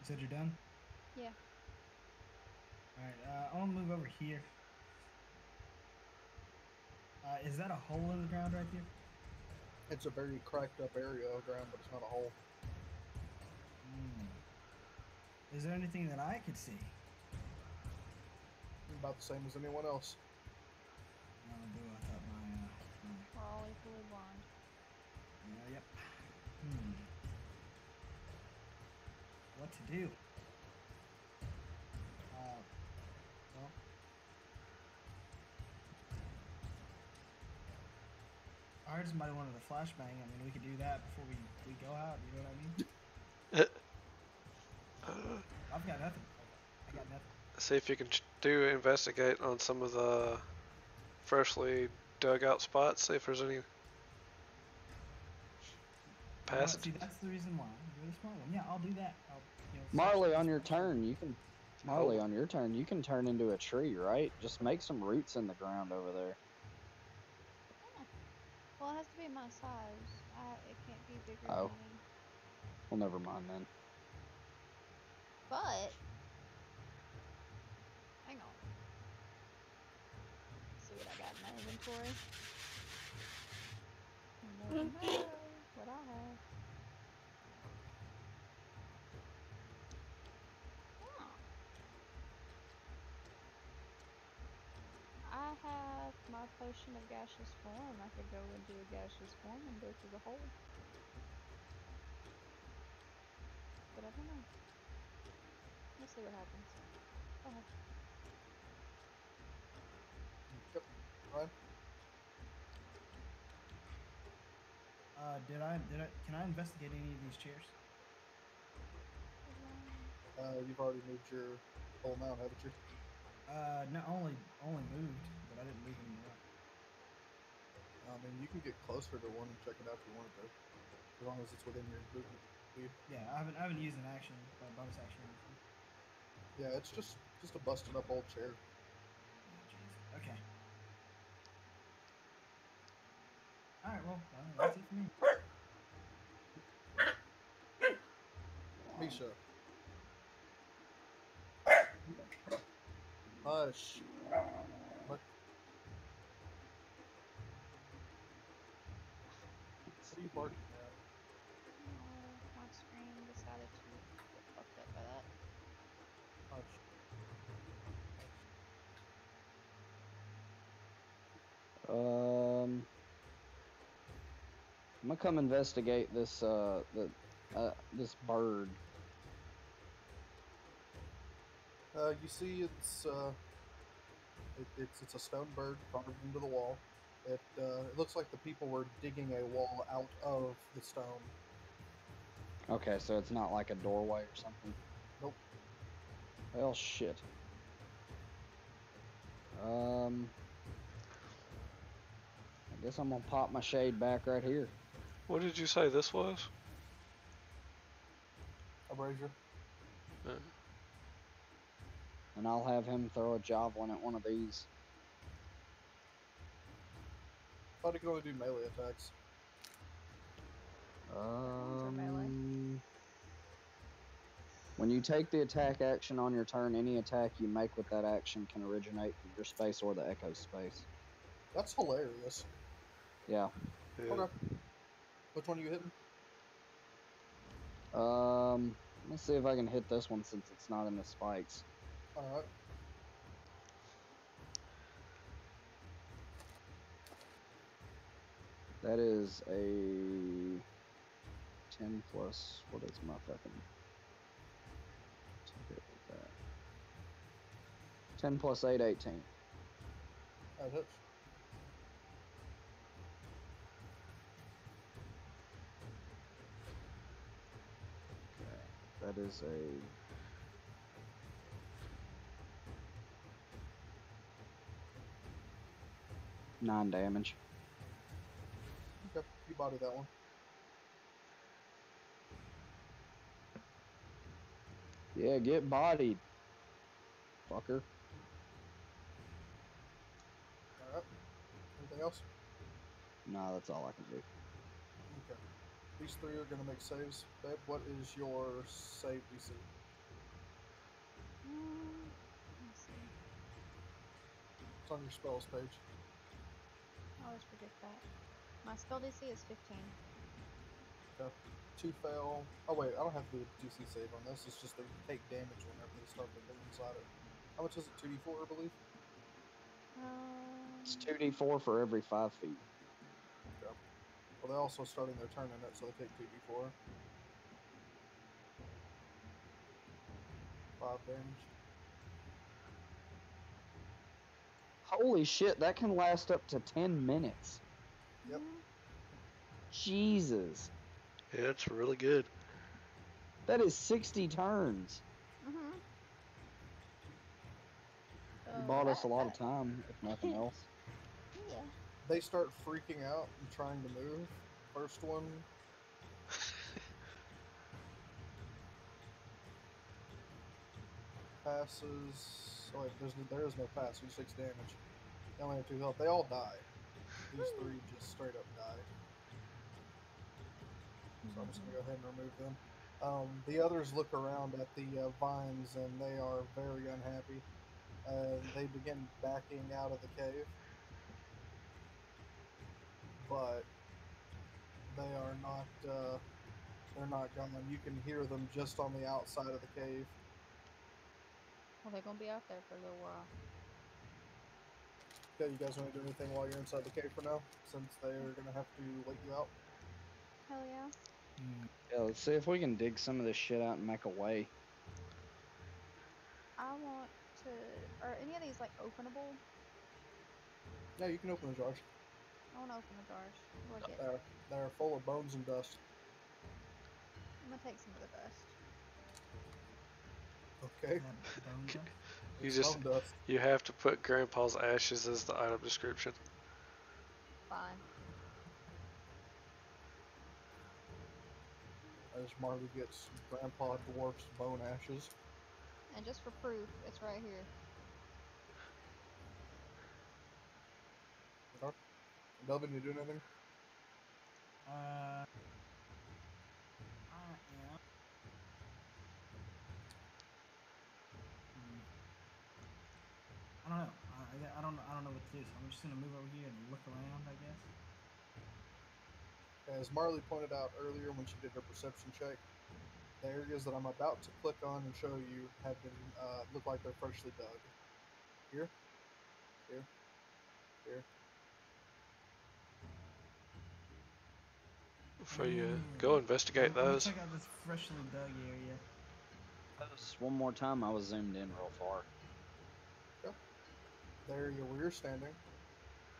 You said you're done? Yeah. Alright, I want to move over here. Is that a hole in the ground right here? It's a very cracked up area of ground, but it's not a hole. Is there anything that I could see? About the same as anyone else. I thought We're all equally blind. Yep. What to do? Well. I heard somebody wanted a flashbang. I mean, we could do that before we go out. You know what I mean? I've got nothing. I got nothing. See if you can investigate on some of the freshly dug out spots. See if there's any capacity. See, that's the reason why. You're the smart one. Yeah, I'll do that. I'll, Marley, on your search the- turn, you can. Marley, on your turn, you can turn into a tree, right? Just make some roots in the ground over there. Oh. Well, it has to be my size. It can't be bigger Oh. than me. Well, never mind then. But hang on. Let's see what I got in my inventory. You never know what I have. Huh. I have my potion of gaseous form. I could go into a gaseous form and go through the hole. But I don't know. We'll see what happens. Go ahead. Yep. Ryan? Can I investigate any of these chairs? You've already moved your whole amount, haven't you? Not only moved, but I didn't move any more. I mean, you can get closer to one and check it out if you wanted to, as long as it's within your movement speed. Yeah, I haven't used an action, bonus action or anything. Yeah, it's just a busted up old chair. Oh, jeez. Okay. All right. Well, that's it for me. Misha. Hush. What are you barking at? Oh, my screen decided to get fucked up by that. Hush. I'm gonna come investigate this this bird. You see, it's a stone bird carved into the wall. It looks like the people were digging a wall out of the stone. Okay, so it's not like a doorway or something. Nope. Well, shit. I guess I'm gonna pop my shade back right here. What did you say this was? A brazier. And I'll have him throw a javelin at one of these. Thought he could only do melee attacks. When you take the attack action on your turn, any attack you make with that action can originate from your space or the echo space. That's hilarious. Yeah. Yeah. Okay. Which one are you hitting? Let's see if I can hit this one since it's not in the spikes. Alright. That is a 10 plus, what is my fucking, to hit with that. 10 plus 8, 18. That hits. Okay, that is a 9 damage. Okay, you body that one. Yeah, get bodied, fucker. Alright. Anything else? No, that's all I can do. Okay. These three are going to make saves. Babe, what is your save DC? Let's see. It's on your spells page. I always forget that. My spell DC is 15. Okay. 2 fail. Oh wait, I don't have to do a DC save on this. It's just they take damage whenever they start the thing inside it. How much is it? 2d4, I believe? It's 2d4 for every 5 feet. Okay. Well, they're also starting their turn in it, so they take 2d4. 5 damage. Holy shit, that can last up to 10 minutes. Yep. Jesus. Yeah, it's really good. That is 60 turns. You bought us a lot of time, if nothing else. Yeah. They start freaking out and trying to move. First one passes. Oh wait, there is no pass. You 6 damage. They only have 2 health. They all die. These 3 just straight up die. So I'm just gonna go ahead and remove them. The others look around at the vines and they are very unhappy. They begin backing out of the cave, but they are not. They're not gone. You can hear them just on the outside of the cave. Well, they're gonna be out there for a little while. Okay, you guys want to do anything while you're inside the cave for now, since they're gonna have to wait you out? Hell yeah. Yeah, let's see if we can dig some of this shit out and make a way. I want to. Are any of these like openable? Yeah, you can open the jars. I want to open the jars. What do I get? They're full of bones and dust. I'm gonna take some of the dust. Okay. Bone dust? You It's just bone dust. you have to put Grandpa's ashes as the item description. Fine. As Marley gets Grandpa Dwarf's bone ashes. And just for proof, it's right here. Okay. Delvin, you doing anything? I am. I don't know. I don't know what to do. So I'm just gonna move over here and look around, I guess. As Marley pointed out earlier when she did her perception check, the areas that I'm about to click on and show you have been look like they're freshly dug. Here, here, here. For you, go investigate I'm gonna those. check out this freshly dug area. Just one more time, I was zoomed in real far. Okay. The area where you're standing,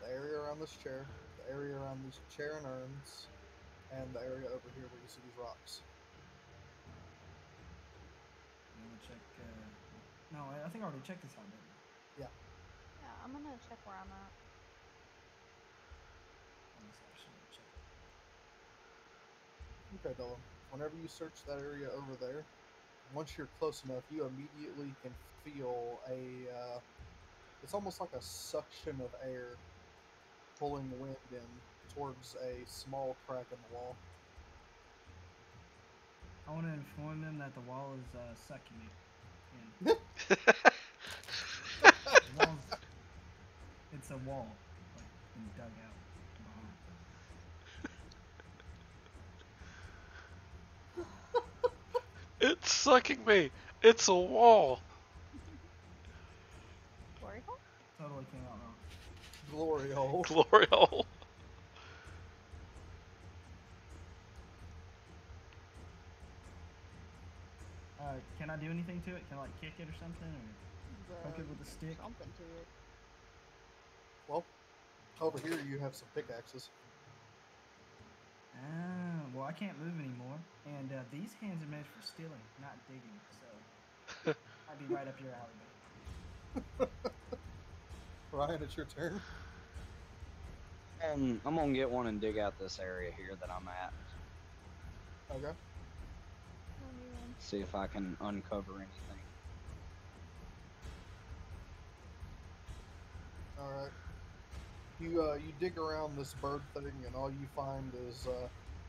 the area around this chair, the area around these chair and urns, and the area over here where you see these rocks. I'm gonna check. No, I think I already checked this out, didn't I? Yeah. Yeah, I'm gonna check where I'm at. Okay, Dylan. Whenever you search that area over there, once you're close enough, you immediately can feel it's almost like a suction of air pulling wind in towards a small crack in the wall. I want to inform them that the wall is sucking me in. The wall's, it's a wall, like been dug out behind. It's sucking me. It's a wall. Glory hole? Totally came out wrong. Glory hole. Glory hole. Can I do anything to it? Can I like kick it or something, or poke it with a stick? Something to it. Well, over here you have some pickaxes. Ah, well I can't move anymore, and these hands are made for stealing, not digging, so I'd be right up your alley. Ryan, it's your turn. I'm gonna get one and dig out this area here that I'm at. Okay. See if I can uncover anything. All right. You dig around this bird thing, and all you find is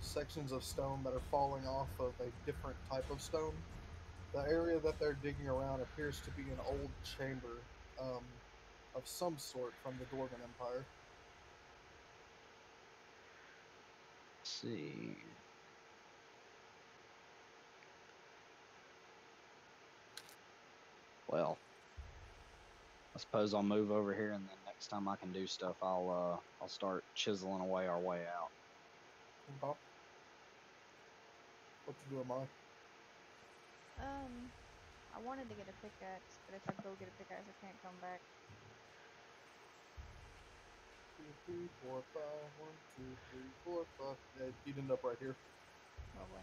sections of stone that are falling off of a different type of stone. The area that they're digging around appears to be an old chamber of some sort from the Dwarven Empire. Let's see. Well, I suppose I'll move over here, and then next time I can do stuff, I'll start chiseling away our way out. Okay. What you doing, Molly? I wanted to get a pickaxe, but if I go get a pickaxe, I can't come back. 2, 3, 4, 5. 1, 2, 3, 4, 5. Yeah, you'd end up right here. Probably.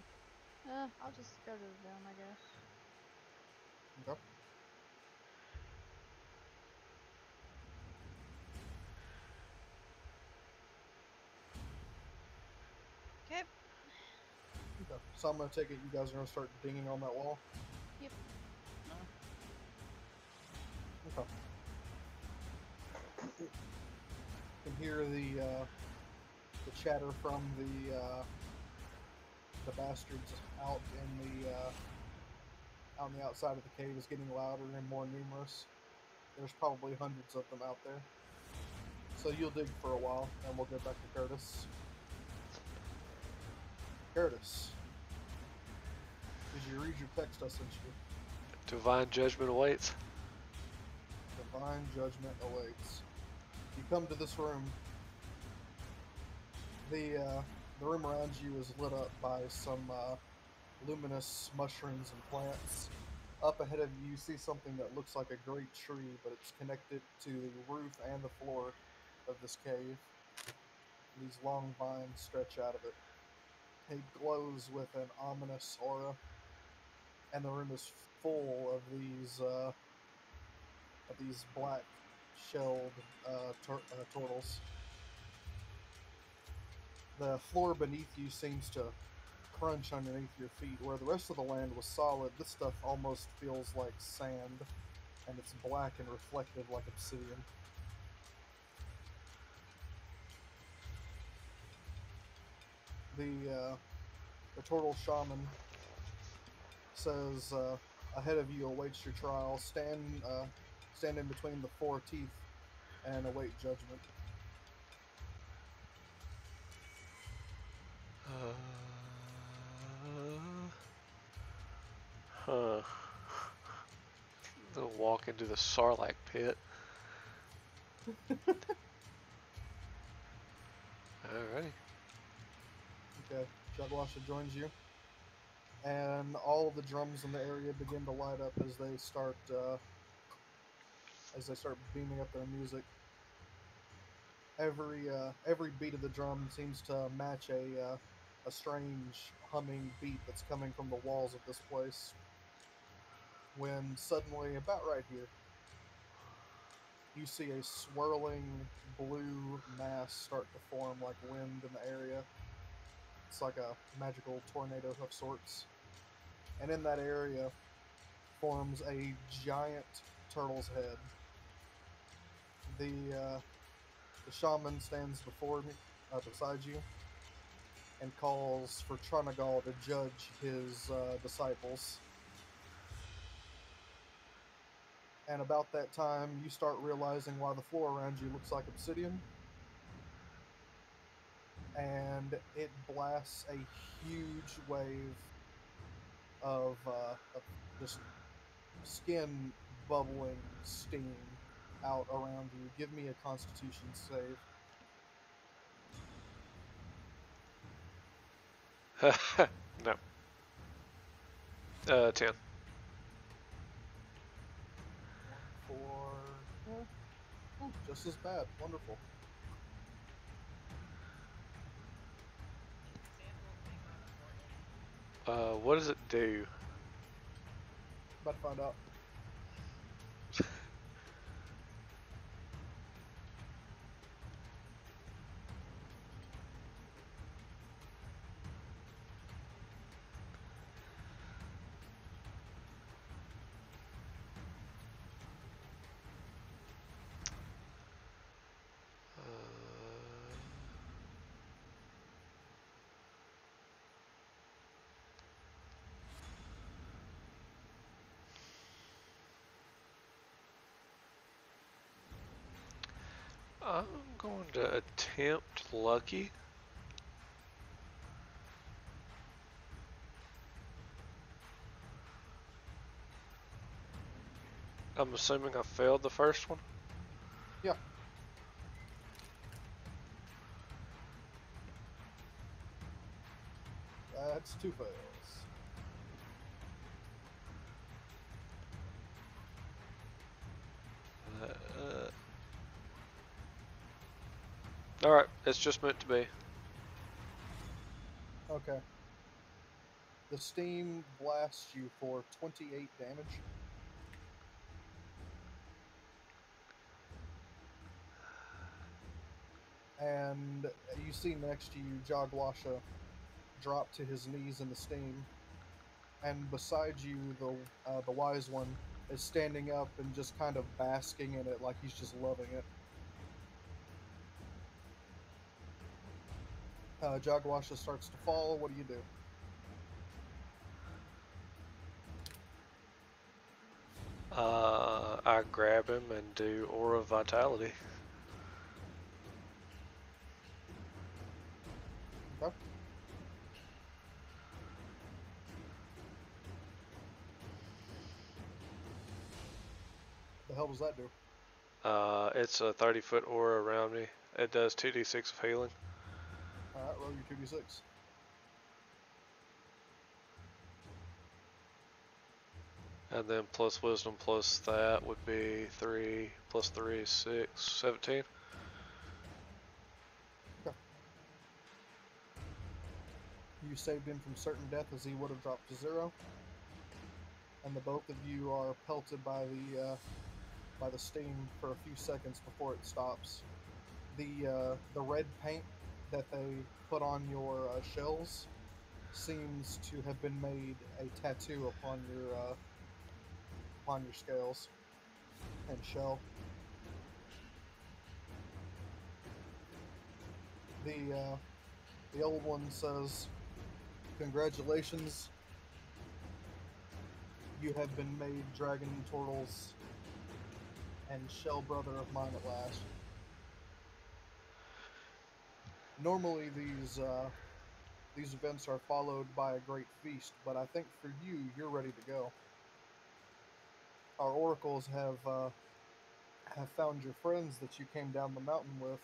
I'll just go to them, I guess. Okay. Okay. Okay. So I'm gonna take it you guys are gonna start dinging on that wall. Yep. Okay. You can hear the chatter from the bastards out on the outside of the cave is getting louder and more numerous. There's probably hundreds of them out there. So you'll dig for a while, and we'll get back to Curtis. Curtis, did you read your text I sent you? Divine judgment awaits. Divine judgment awaits. You come to this room. The room around you is lit up by some luminous mushrooms and plants. Up ahead of you, you see something that looks like a great tree, but it's connected to the roof and the floor of this cave. These long vines stretch out of it. It glows with an ominous aura, and the room is full of these black shelled turtles. The floor beneath you seems to crunch underneath your feet. Where the rest of the land was solid, this stuff almost feels like sand, and it's black and reflective like obsidian. The turtle shaman says, ahead of you awaits your trial. Stand in between the four teeth and await judgment. Huh. They'll walk into the Sarlacc pit. Alrighty. Okay, Jagwasha joins you, and all of the drums in the area begin to light up as they start beaming up their music. Every beat of the drum seems to match a strange humming beat that's coming from the walls of this place. When suddenly, about right here, you see a swirling blue mass start to form like wind in the area. It's like a magical tornado of sorts. And in that area forms a giant turtle's head. The shaman stands beside you, and calls for Tranagal to judge his disciples. And about that time, you start realizing why the floor around you looks like obsidian. And it blasts a huge wave of just skin bubbling steam out around you. Give me a Constitution save. No. 10. 4. Just as bad. Wonderful. What does it do? About to find out. I'm going to attempt lucky. I'm assuming I failed the first one. Yeah. That's 2 fails. Alright, it's just meant to be. Okay. The steam blasts you for 28 damage. And you see next to you Jagwasha drop to his knees in the steam. And beside you, the wise one is standing up and just kind of basking in it like he's just loving it. Jagwasha starts to fall. What do you do? I grab him and do Aura of Vitality. Okay. The hell does that do? It's a 30-foot aura around me. It does 2d6 of healing. Alright, roll your 2d6. And then plus wisdom plus that would be 3 plus 3 is 6, 17. Okay. You saved him from certain death as he would have dropped to 0. And the both of you are pelted by the steam for a few seconds before it stops. The red paint that they put on your shells seems to have been made a tattoo upon your scales and shell. The old one says, "Congratulations, you have been made dragon turtles and shell brother of mine at last." Normally these events are followed by a great feast, but I think for you, you're ready to go. Our oracles have found your friends that you came down the mountain with,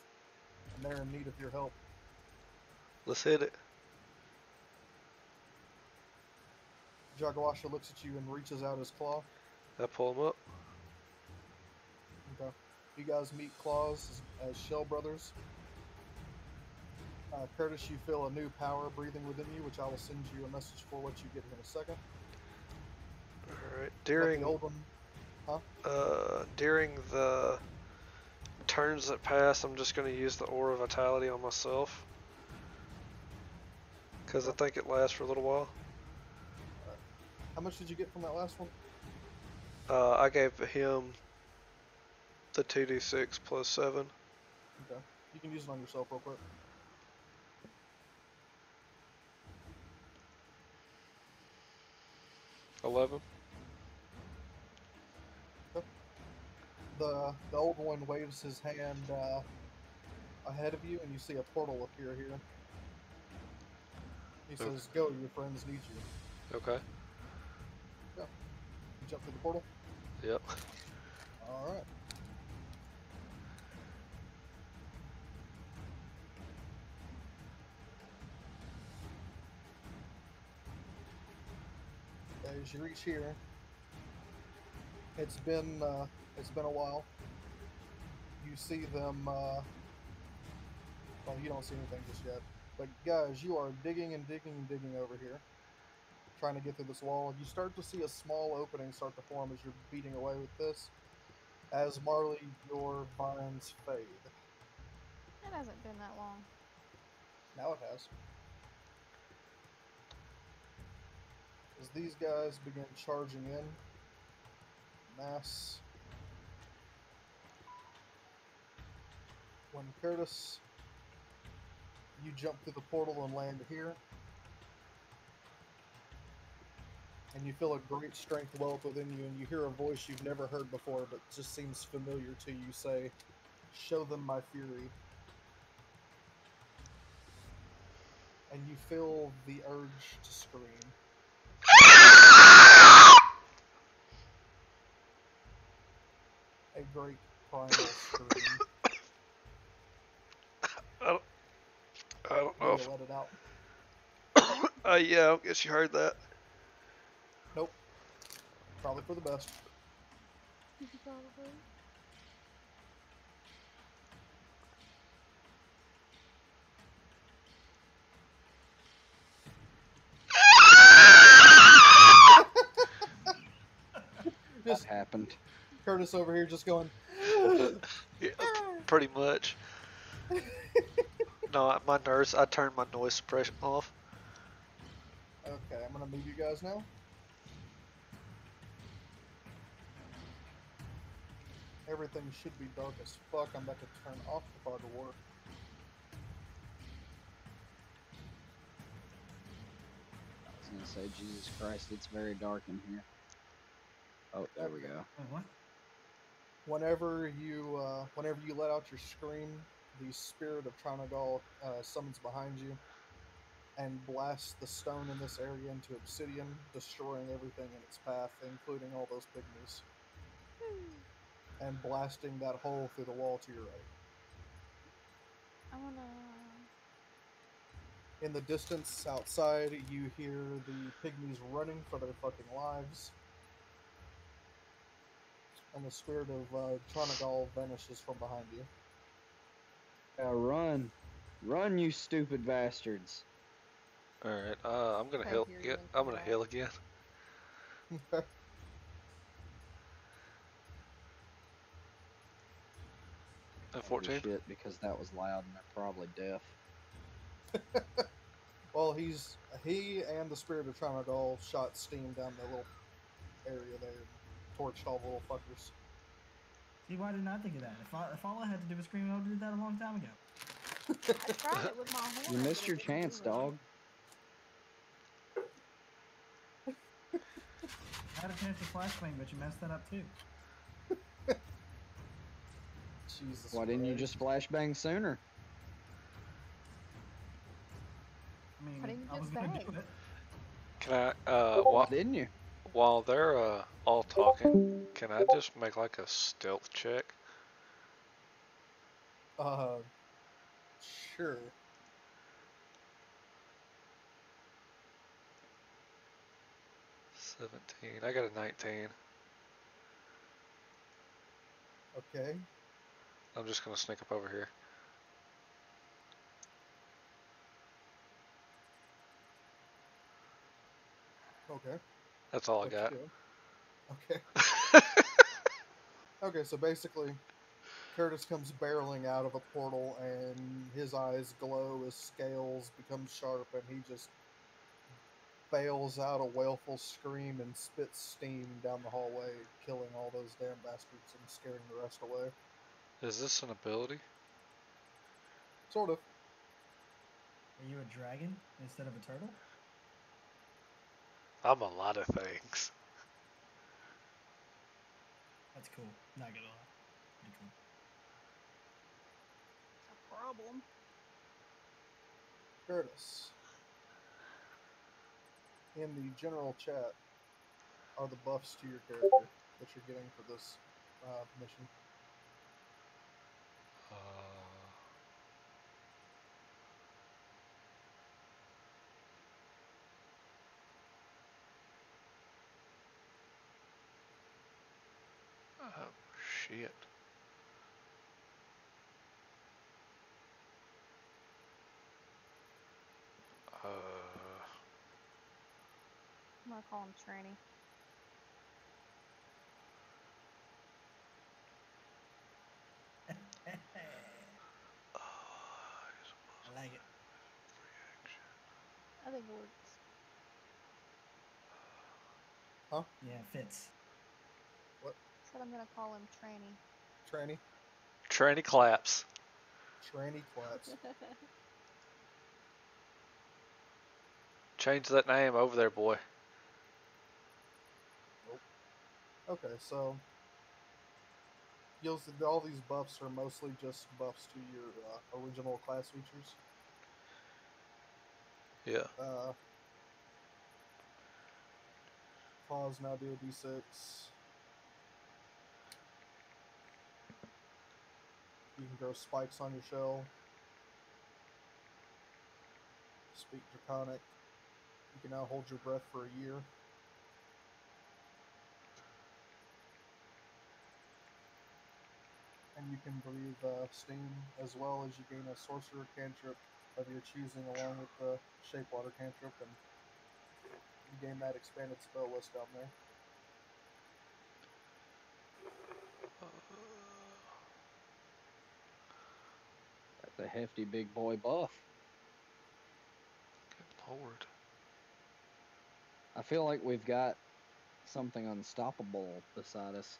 and they're in need of your help. Let's hit it. Jagawasha looks at you and reaches out his claw. I pull him up. Okay. You guys meet Claws as shell brothers. Curtis, you feel a new power breathing within you, which I will send you a message for what you get in a second. Alright. The old one, During the turns that pass, I'm just going to use the Aura of Vitality on myself. Because I think it lasts for a little while. How much did you get from that last one? I gave him the 2d6 plus 7. Okay. You can use it on yourself real quick. $11. Okay. The old one waves his hand ahead of you, and you see a portal appear here. He says, "Go, your friends need you." Okay. Yeah. You jump through the portal? Yep. Alright. As you reach here, it's been a while. You see them. Well, you don't see anything just yet. But guys, you are digging and digging and digging over here, trying to get through this wall. You start to see a small opening start to form as you're beating away with this. As Marley, your vines fade. It hasn't been that long. Now it has. As these guys begin charging in, mass. When Curtis, you jump through the portal and land here, and you feel a great strength well up within you, and you hear a voice you've never heard before but just seems familiar to you say, "Show them my fury." And you feel the urge to scream. A great primal scream. I don't know if... let it out. yeah, I guess you heard that. Nope. Probably for the best. Probably. That happened. Curtis over here just going. Yeah, pretty much. No, my nurse, I turned my noise suppression off. Okay, I'm gonna move you guys now. Everything should be dark as fuck. I'm about to turn off the fog of war. I was gonna say, Jesus Christ, it's very dark in here. Oh, there we go. Wait, what? Whenever you let out your scream, the spirit of Tranagal summons behind you and blasts the stone in this area into obsidian, destroying everything in its path, including all those pygmies, and blasting that hole through the wall to your right. I wanna. In the distance outside, you hear the pygmies running for their fucking lives, and the spirit of Tranagal vanishes from behind you. Run. Run, you stupid bastards. Alright, I'm gonna Pray heal. for your Yeah, link I'm for gonna that. heal again. At Holy 14. shit, because that was loud and they're probably deaf. Well, he and the spirit of Tranagal shot steam down the little area there and torched all the little fuckers. See, why didn't I think of that? If all I had to do was scream, I would have did that a long time ago. I tried it with my horn. You but missed it your didn't do chance, right. dog. I had a chance to flashbang, but you messed that up too. Jesus Why didn't you Christ. just flashbang sooner? I mean, Why didn't you I was just gonna bang? do it. Can I, Why didn't you? while they're, all talking, can I just make like a stealth check? Sure. $17. I got a 19. Okay. I'm just gonna sneak up over here. Okay. That's all I What you got. doing? Okay. Okay, so basically, Curtis comes barreling out of a portal, and his eyes glow as scales become sharp, and he just bails out a wailful scream and spits steam down the hallway, killing all those damn bastards and scaring the rest away. Is this an ability? Sort of. Are you a dragon instead of a turtle? I'm a lot of things. That's cool. Not gonna lie. Pretty cool. A problem. Curtis. In the general chat are the buffs to your character that you're getting for this mission. Oh, shit. I'm gonna call him Tranny. I like it. I think it works. Yeah, it fits. Said I'm gonna call him Tranny. Tranny. Tranny claps. Tranny claps. Change that name over there, boy. Okay, so you'll see all these buffs are mostly just buffs to your original class features. Yeah. Claws now do a d6. You can grow spikes on your shell. Speak Draconic. You can now hold your breath for a year. And you can breathe steam, as well as you gain a sorcerer cantrip of your choosing along with the Shapewater cantrip, and you gain that expanded spell list down there. That's a hefty big boy buff. Good lord. I feel like we've got something unstoppable beside us.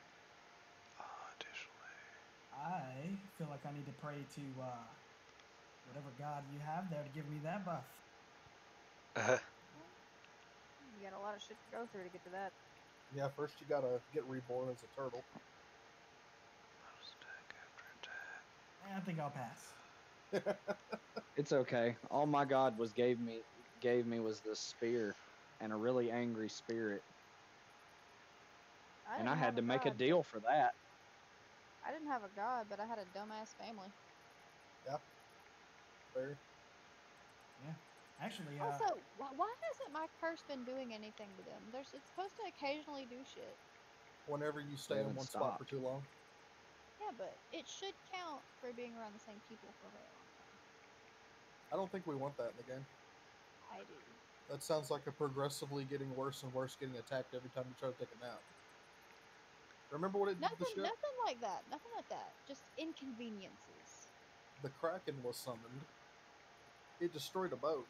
Additional I feel like I need to pray to whatever god you have there to give me that buff. You got a lot of shit to go through to get to that. Yeah, first you gotta get reborn as a turtle. I think I'll pass. It's okay. All my god gave me was this spear and a really angry spirit, and I didn't had have to a make a god, deal for that. I didn't have a god, but I had a dumbass family. Yeah. Fair. Yeah. Actually, Also, why hasn't my curse been doing anything to them? It's supposed to occasionally do shit. Whenever you stay They in haven't one spot for stopped. too long. Yeah, but it should count for being around the same people for a very long time. I don't think we want that in the game. I do. That sounds like a progressively getting worse and worse, getting attacked every time you try to take a nap. Remember what it did to the ship? Nothing like that. Nothing like that. Just inconveniences. The Kraken was summoned. It destroyed a boat.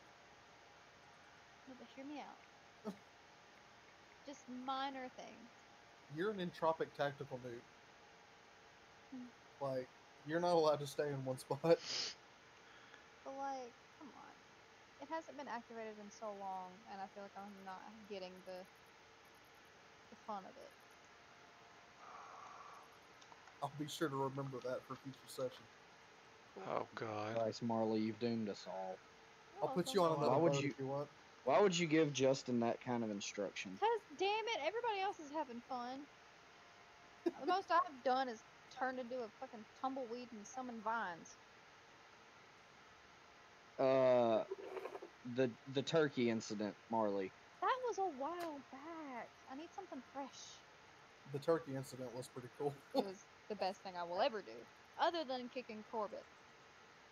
No, but hear me out. Just minor things. You're an entropic tactical nuke. Hmm. Like, you're not allowed to stay in one spot. But like, come on. It hasn't been activated in so long, and I feel like I'm not getting the fun of it. I'll be sure to remember that for future session. Cool. Oh god. Christ, Marley, you've doomed us all. I'll put you on another Why would boat you- if you want. Why would you give Justin that kind of instruction? Because, damn it, everybody else is having fun. The most I've done is turned into a fucking tumbleweed and summon vines. The turkey incident, Marley. That was a while back. I need something fresh. The turkey incident was pretty cool. It was the best thing I will ever do, other than kicking Corbett.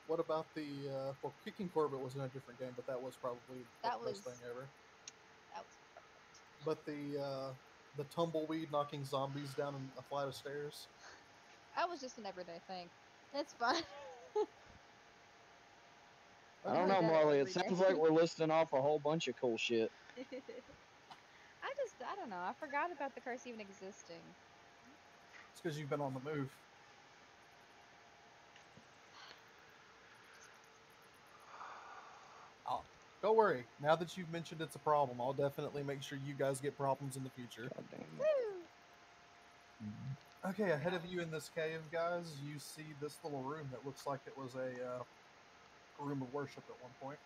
What about the, well, kicking Corbett was in a different game, but that was probably the best thing ever. That was perfect. But the tumbleweed knocking zombies down a flight of stairs. That was just an everyday thing. It's fine. I don't know, Marley. It sounds like we're listing off a whole bunch of cool shit. I don't know. I forgot about the curse even existing. It's because you've been on the move. Don't worry. Now that you've mentioned it's a problem, I'll definitely make sure you guys get problems in the future. God damn it. Woo! Okay, ahead of you in this cave, guys, you see this little room that looks like it was a room of worship at one point.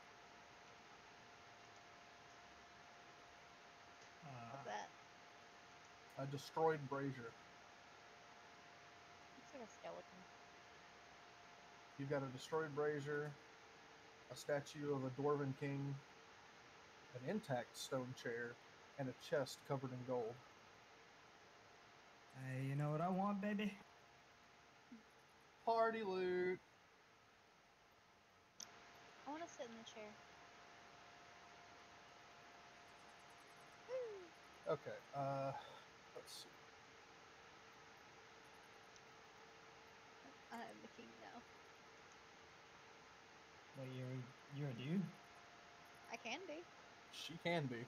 What's that? A destroyed brazier. Looks like a skeleton. You've got a destroyed brazier, a statue of a dwarven king, an intact stone chair, and a chest covered in gold. Hey, you know what I want, baby? Party loot! I want to sit in the chair. Okay, let's see. I am the king now. Well, you're a dude. I can be. She can be.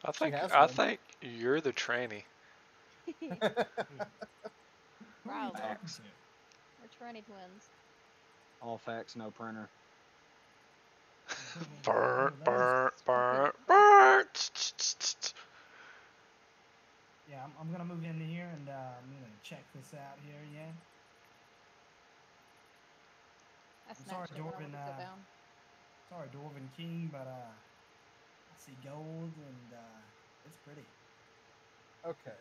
I has think you're the tranny. Who are you Wow. talking Facts. to? We're tranny twins. All facts, no printer. Burnt. Yeah, I'm gonna move in here and I'm gonna check this out here. Yeah. I I'm sorry, snatched it when I Dwarven, went to sit down. Sorry, Dwarven King, but I see gold and it's pretty. Okay,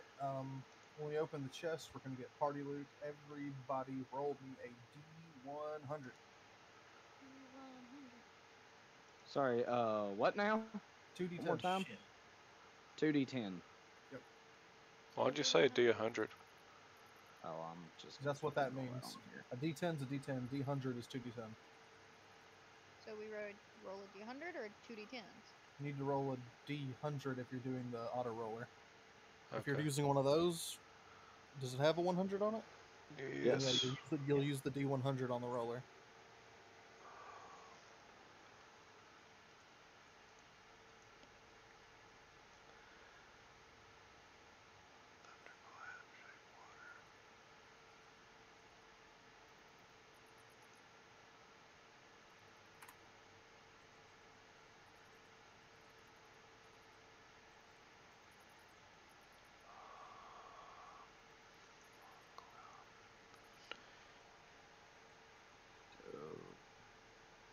when we open the chest, we're going to get party loot. Everybody roll me a D100. Sorry, what now? 2D10. One more time? Shit. 2d10. Why'd you say D100? Oh, I'm just. That's what that roll means. on here. A D10 is a D10. D100 is 2D10. So we roll a D100 or 2D10s? You need to roll a D100 if you're doing the auto roller. If you're Okay. using one of those, does it have a 100 on it? Yes. Yeah, you'll use the D100 on the roller.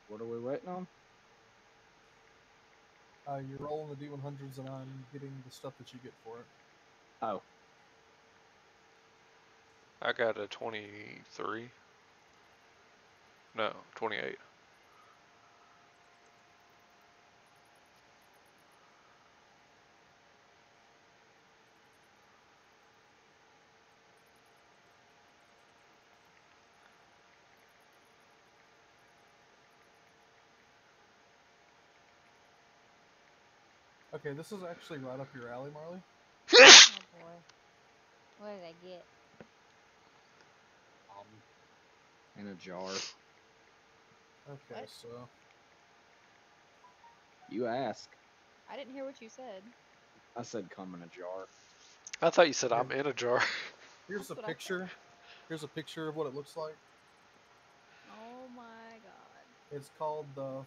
What are we waiting on? You're rolling the D100s, and I'm getting the stuff that you get for it. Oh, I got a 23. No, 28. Okay, this is actually right up your alley, Marley. Oh boy. What did I get? in a jar. Okay, What? so You ask. I didn't hear what you said. I said come in a jar. I thought you said Okay. I'm in a jar. here's That's a what I picture. said. Here's a picture of what it looks like. Oh my god. It's called the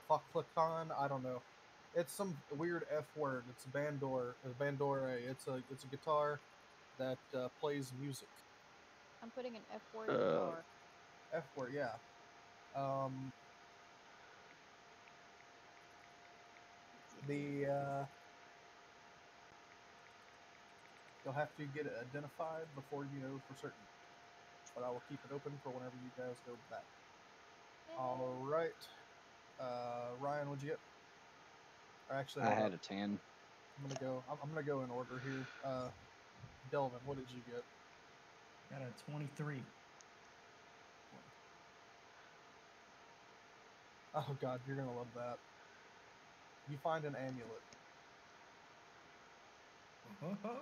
Faklicon. I don't know. It's some weird F word. It's a bandore. A bandore. It's a guitar that plays music. I'm putting an F word Uh, guitar. F word. Yeah. You'll have to get it identified before you know for certain. But I will keep it open for whenever you guys go back. All right. Ryan, what'd you get? Or actually, I hold had up. a 10. I'm gonna go in order here. Delvin, what did you get? Got a 23. Oh God, you're gonna love that. You find an amulet. Oh,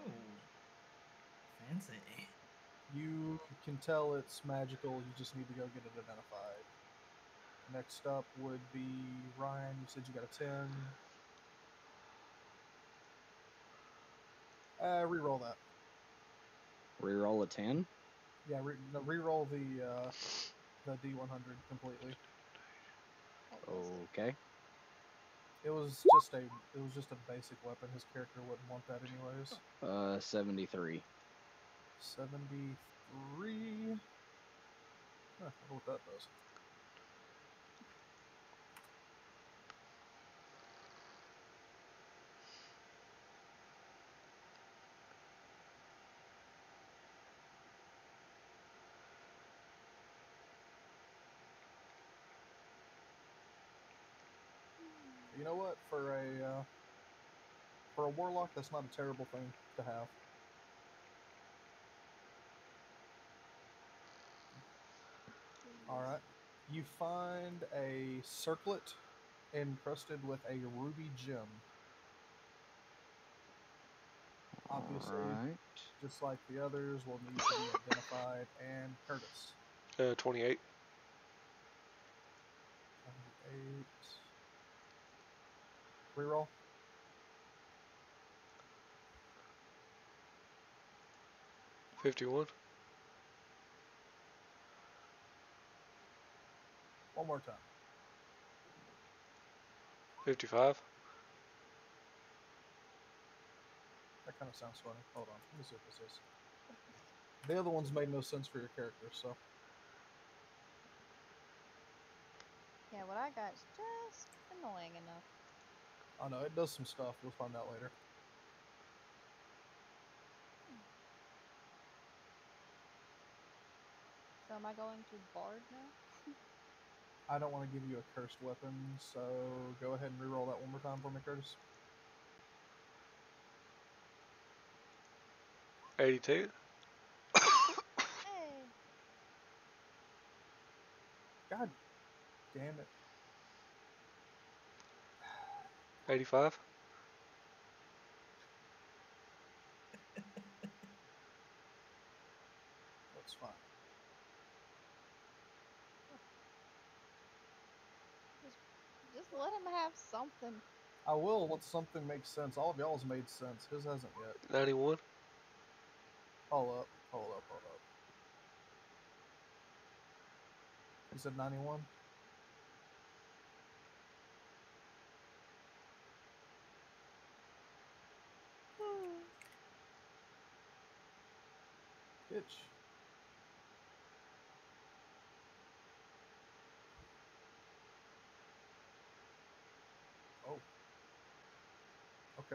fancy. You can tell it's magical. You just need to go get it identified. Next up would be Ryan. You said you got a 10. Reroll that. Reroll a 10. Yeah, reroll the D100 completely. Okay. It was just a basic weapon. His character wouldn't want that anyways. 73. 73. Huh, I wonder what that does. You know what? For a warlock, that's not a terrible thing to have. All right. You find a circlet encrusted with a ruby gem. Obviously, Alright. just like the others, will need to be identified. And Curtis. 28. 8. Reroll. $51. One more time. 55. That kind of sounds funny. Hold on. Let me see what this is. The other ones made no sense for your character, so. Yeah, what I got is just annoying enough. Oh no, it does some stuff. You'll find out later. So am I going to Bard now? I don't want to give you a cursed weapon, so go ahead and reroll that one more time for me, Curtis. 82. Hey. God damn it. 85. That's fine. Just let him have something. I will once something makes sense. All of y'all's made sense. His hasn't yet. 91. Hold up. You said 91? Bitch.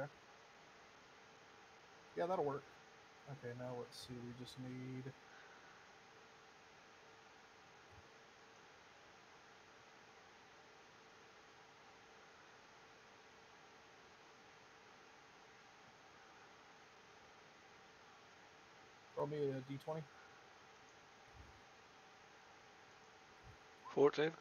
Okay. Yeah, that'll work. Okay, now let's see. We just need. Roll me a d20. 14.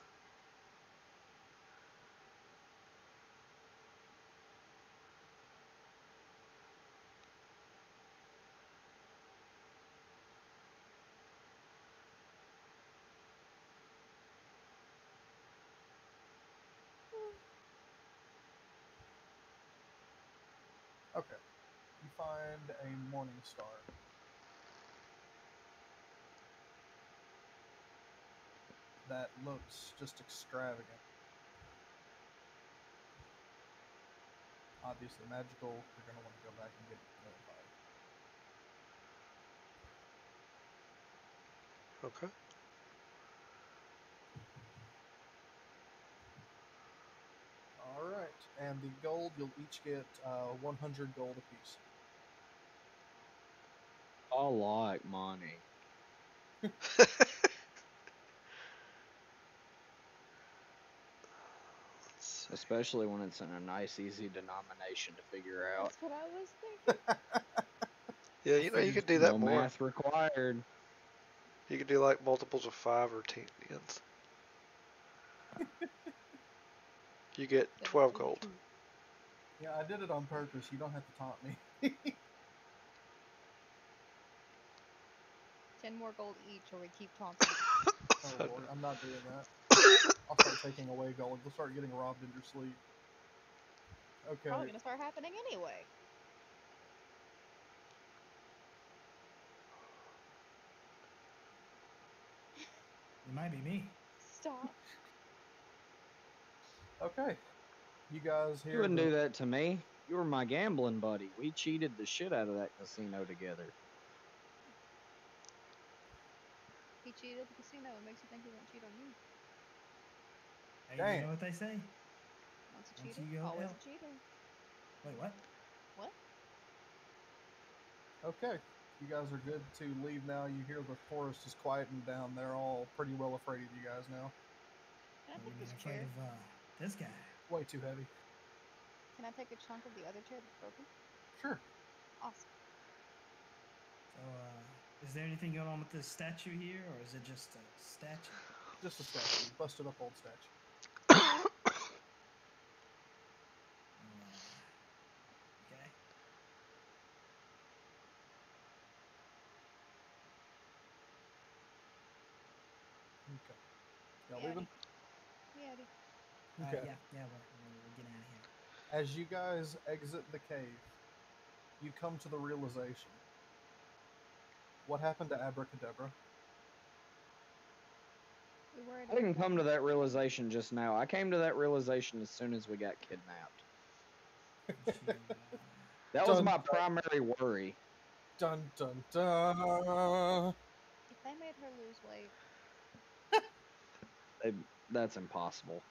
Okay. You find a morning star. That looks just extravagant. Obviously magical. You're going to want to go back and get notified. Okay. Alright, and the gold, you'll each get 100 gold apiece. I like money. Especially when it's in a nice, easy denomination to figure out. That's what I was thinking. Yeah, you know, you could do that No more. math required. You could do like multiples of 5 or 10 ends. You get 12 gold. Yeah, I did it on purpose. You don't have to taunt me. 10 more gold each, or we keep taunting. Oh Lord, I'm not doing that. I'll start taking away gold. You'll start getting robbed in your sleep. Okay. Probably gonna start happening anyway. It might be me. Stop. Okay. You guys You hear wouldn't do that to me. You were my gambling buddy. We cheated the shit out of that casino together. He cheated at the casino. It makes you think he won't cheat on you. Hey, Dang. you know what they say? Once a Once cheater, you go always out. a cheater. Wait, what? What? Okay. You guys are good to leave now. You hear the forest is quieting down. They're all pretty well afraid of you guys now. Can I What do take you mean this afraid chair? of this guy? Way too heavy. Can I take a chunk of the other chair that's broken? Sure. Awesome. So, is there anything going on with this statue here, or is it just a statue? Just a statue. Busted up old statue. Okay. Okay. Y'all Yeah, leaving? Yeah, Eddie. Okay. Yeah, we're getting out of here. As you guys exit the cave, you come to the realization. What happened to Abracadabra? We were I didn't come to that realization just now. I came to that realization as soon as we got kidnapped. That was Dun, my dun. primary worry. Dun dun dun. If they made her lose weight, That's impossible.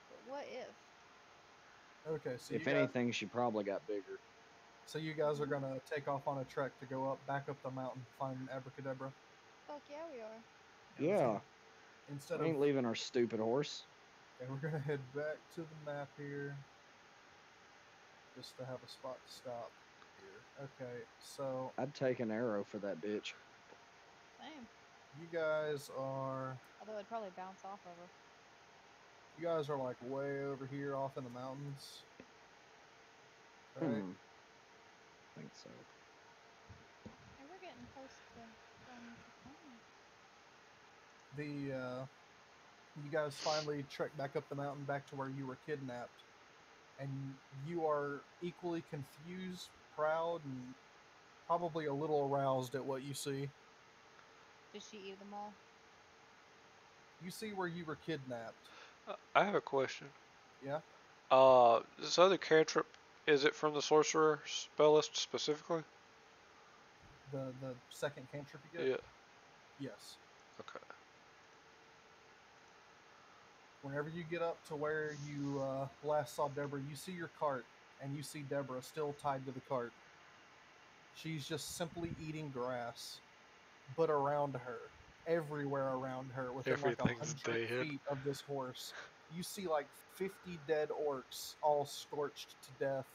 but what if? Okay, so If you guys, anything, she probably got bigger. so you guys are gonna take off on a trek to go up, back up the mountain, find Abracadabra. Fuck yeah, we are. Yeah. Instead We of ain't leaving our stupid horse. okay, we're gonna head back to the map here, just to have a spot to stop here. Okay, so I'd take an arrow for that bitch. Same. you guys are Although it'd probably bounce off of her. like way over here, off in the mountains. Right. I think so. Hey, we're getting close to going to The you guys finally trek back up the mountain, back to where you were kidnapped, and you are equally confused, proud, and probably a little aroused at what you see. Did she eat them all? You see where you were kidnapped. I have a question. Yeah. This other cantrip, is it from the sorcerer spellist specifically? The second cantrip you get. Yeah. Yes. Okay. Whenever you get up to where you last saw Deborah, you see your cart, and you see Deborah still tied to the cart. She's just simply eating grass, but around her, everywhere around her, within like Everything's 100 dead. feet of this horse, you see like 50 dead orcs, all scorched to death.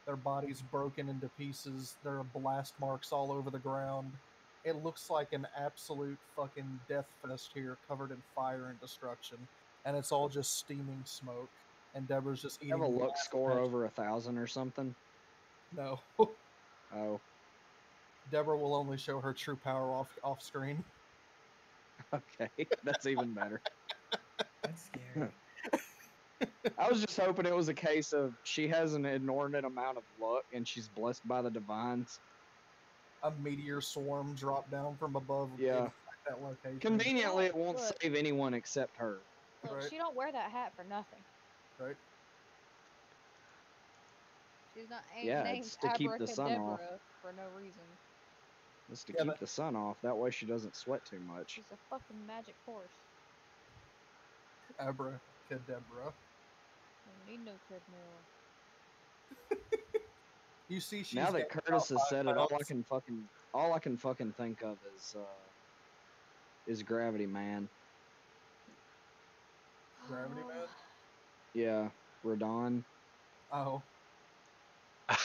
Their bodies broken into pieces. There are blast marks all over the ground. It looks like an absolute fucking death fest here, covered in fire and destruction. And it's all just steaming smoke. And Deborah's just eating. Have a look grass score and over 1,000 or something. No. Oh, Deborah will only show her true power off screen. okay, that's even better. That's scary. I was just hoping it was a case of she has an inordinate amount of luck and she's blessed by the divines. A meteor swarm dropped down from above. Yeah. That location. Conveniently, it won't Look. save anyone except her. Look, Right. she don't wear that hat for nothing. Right. She's not Yeah, named it's to keep the sun off. Abracadabra for no reason. Just to Yeah, keep but- the sun off. That way she doesn't sweat too much. She's a fucking magic horse. Abracadabra. Don't need no treadmill. You see, she's Now that got Curtis about has said it, 5 pounds. all I can fucking think of is Gravity Man. Gravity Man? Yeah, Radon. Oh.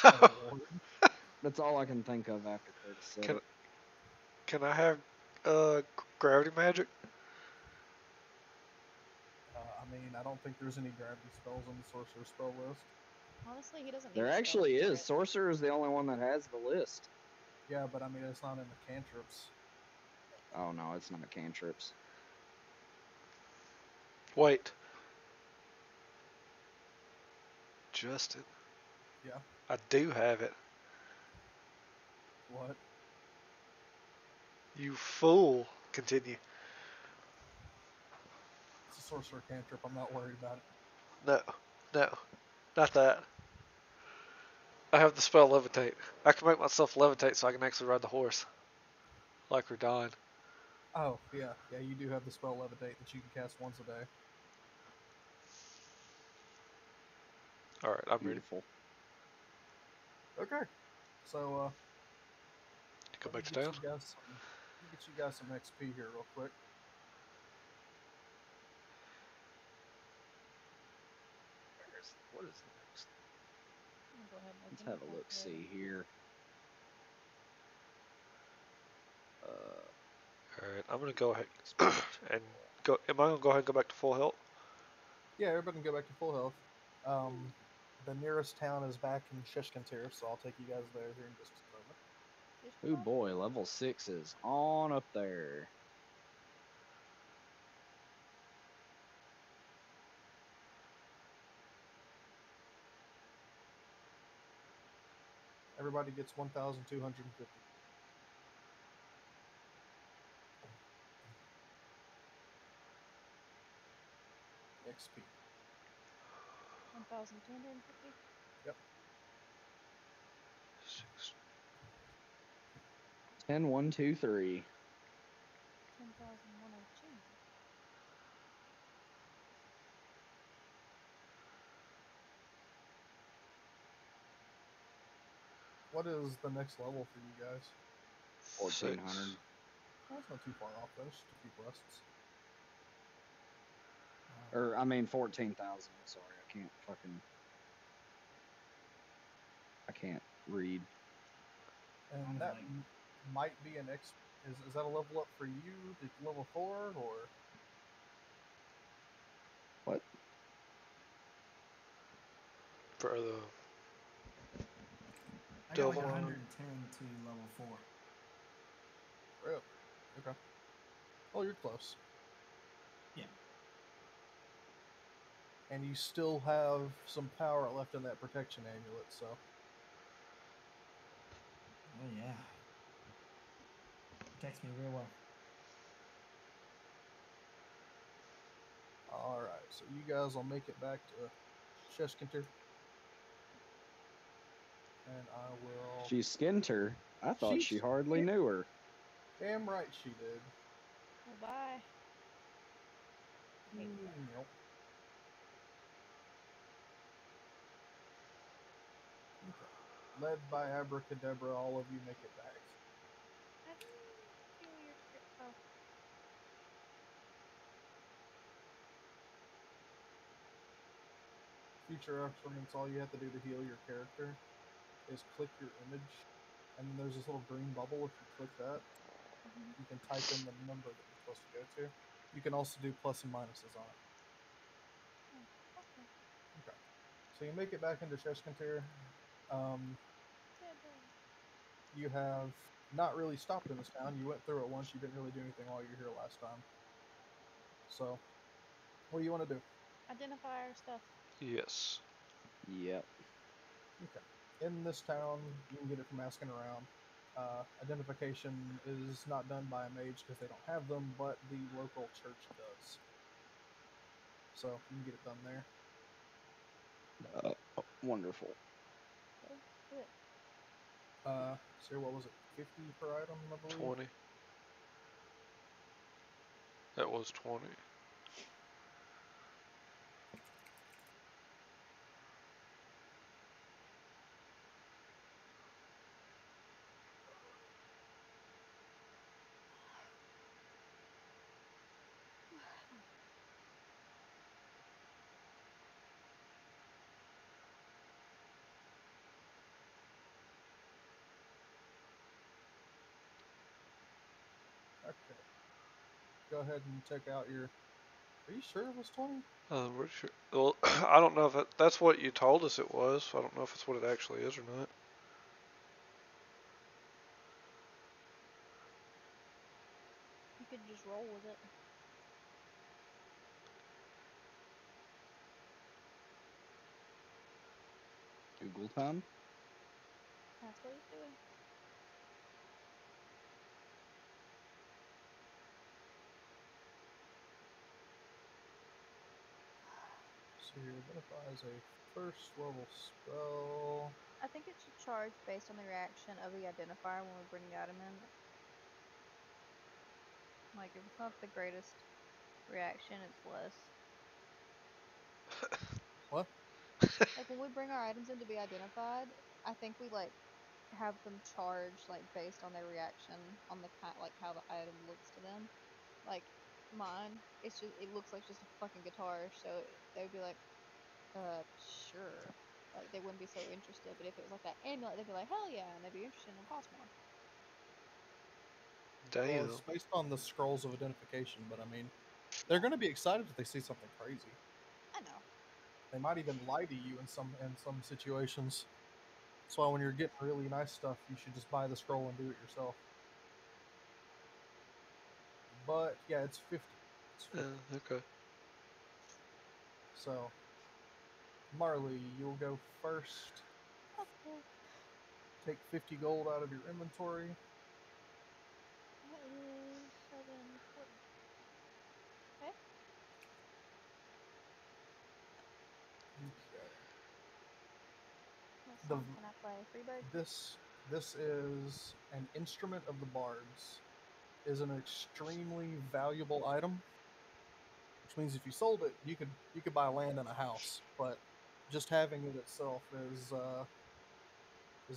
Oh, Lord. That's all I can think of after Curtis said it. Can I have gravity magic? I mean, I don't think there's any gravity spells on the sorcerer spell list. Honestly, he doesn't need There a spell actually for is. it. Sorcerer is the only one that has the list. Yeah, but I mean, it's not in the cantrips. Oh no, it's not cantrips. Wait. Justin. Yeah. I do have it. What? You fool. Continue. It's a sorcerer cantrip. I'm not worried about it. No. Not that. I have the spell levitate. I can make myself levitate so I can actually ride the horse. Like Radon. Oh, yeah. Yeah, you do have the spell levitate that you can cast once a day. Alright, I'm ready. Beautiful. Okay. So, Go let me back to get town. you guys some, let me get you guys some XP here real quick. What is next? I'm gonna go ahead and Let's open have the a look. See calculator. here. Alright, I'm gonna go ahead and go. Am I gonna go ahead and go back to full health? Yeah, everybody can go back to full health. The nearest town is back in Shishkantir, so I'll take you guys there here in just a moment. Just Oh one. boy, level 6 is on up there. Everybody gets 1,250. XP. 1,250. Yep. 10, 1, 2, 3. 10,102. What is the next level for you guys? 1,400. That's not too far off, though. Just a few quests. Or, I mean, 14,000. Sorry, I can't read. And Sounds that like- might be an X. Is that a level up for you? Level 4 or? What? For the I got like Delver. 110 to level 4. Really? Okay. Oh, you're close. Yeah. And you still have some power left in that protection amulet, so. Oh yeah. Protects me real well. Alright, so you guys will make it back to Sheshkinter. And I will. She skinned her. I thought She she hardly skinned- knew her. Damn right she did. Oh, bye. Nope. Led by Abracadabra, all of you make it back. How do you heal your oh, Future reference, all you have to do to heal your character is click your image, and then there's this little green bubble. If you click that, you can type in the number that you're supposed to go to. You can also do plus and minuses on it. okay. Okay. So you make it back into Sheshkantir. You have not really stopped in this town. You went through it once. You didn't really do anything while you were here last time. So, what do you want to do? Identify our stuff. Yes. Yep. Okay. In this town, you can get it from asking around. Identification is not done by a mage because they don't have them, but the local church does. So you can get it done there. Wonderful. Okay, do it. So what was it? 50 per item, I believe. 20. That was 20. Okay. Go ahead and check out your. Are you sure it was 20? Pretty sure. Well, I don't know if that's what you told us it was. I don't know if it's what it actually is or not. You could just roll with it. Google time. That's what he's doing. So you identify as a first level spell. I think it should charge based on the reaction of the identifier when we bring the item in. Like, if it's not the greatest reaction, it's less. What? Like, when we bring our items in to be identified, I think we, like, have them charged, like, based on their reaction on the kind, like, how the item looks to them. Like, mine, it's just, it looks like just a fucking guitar, so they would be like, sure. Like, they wouldn't be so interested, but if it was like that amulet, they'd be like, hell yeah, and they'd be interested and cost more. Well, Damn. it's based on the scrolls of identification, but I mean, they're going to be excited if they see something crazy. I know. They might even lie to you in some situations. That's why when you're getting really nice stuff, you should just buy the scroll and do it yourself. But yeah, it's 50. It's 50. Okay. So, Marley, you'll go first. Okay. Take 50 gold out of your inventory. That is 740. Okay. Okay. What The song can I play? Freebird? this is an instrument of the bards. Is an extremely valuable item, which means if you sold it, you could buy land and a house. But just having it itself is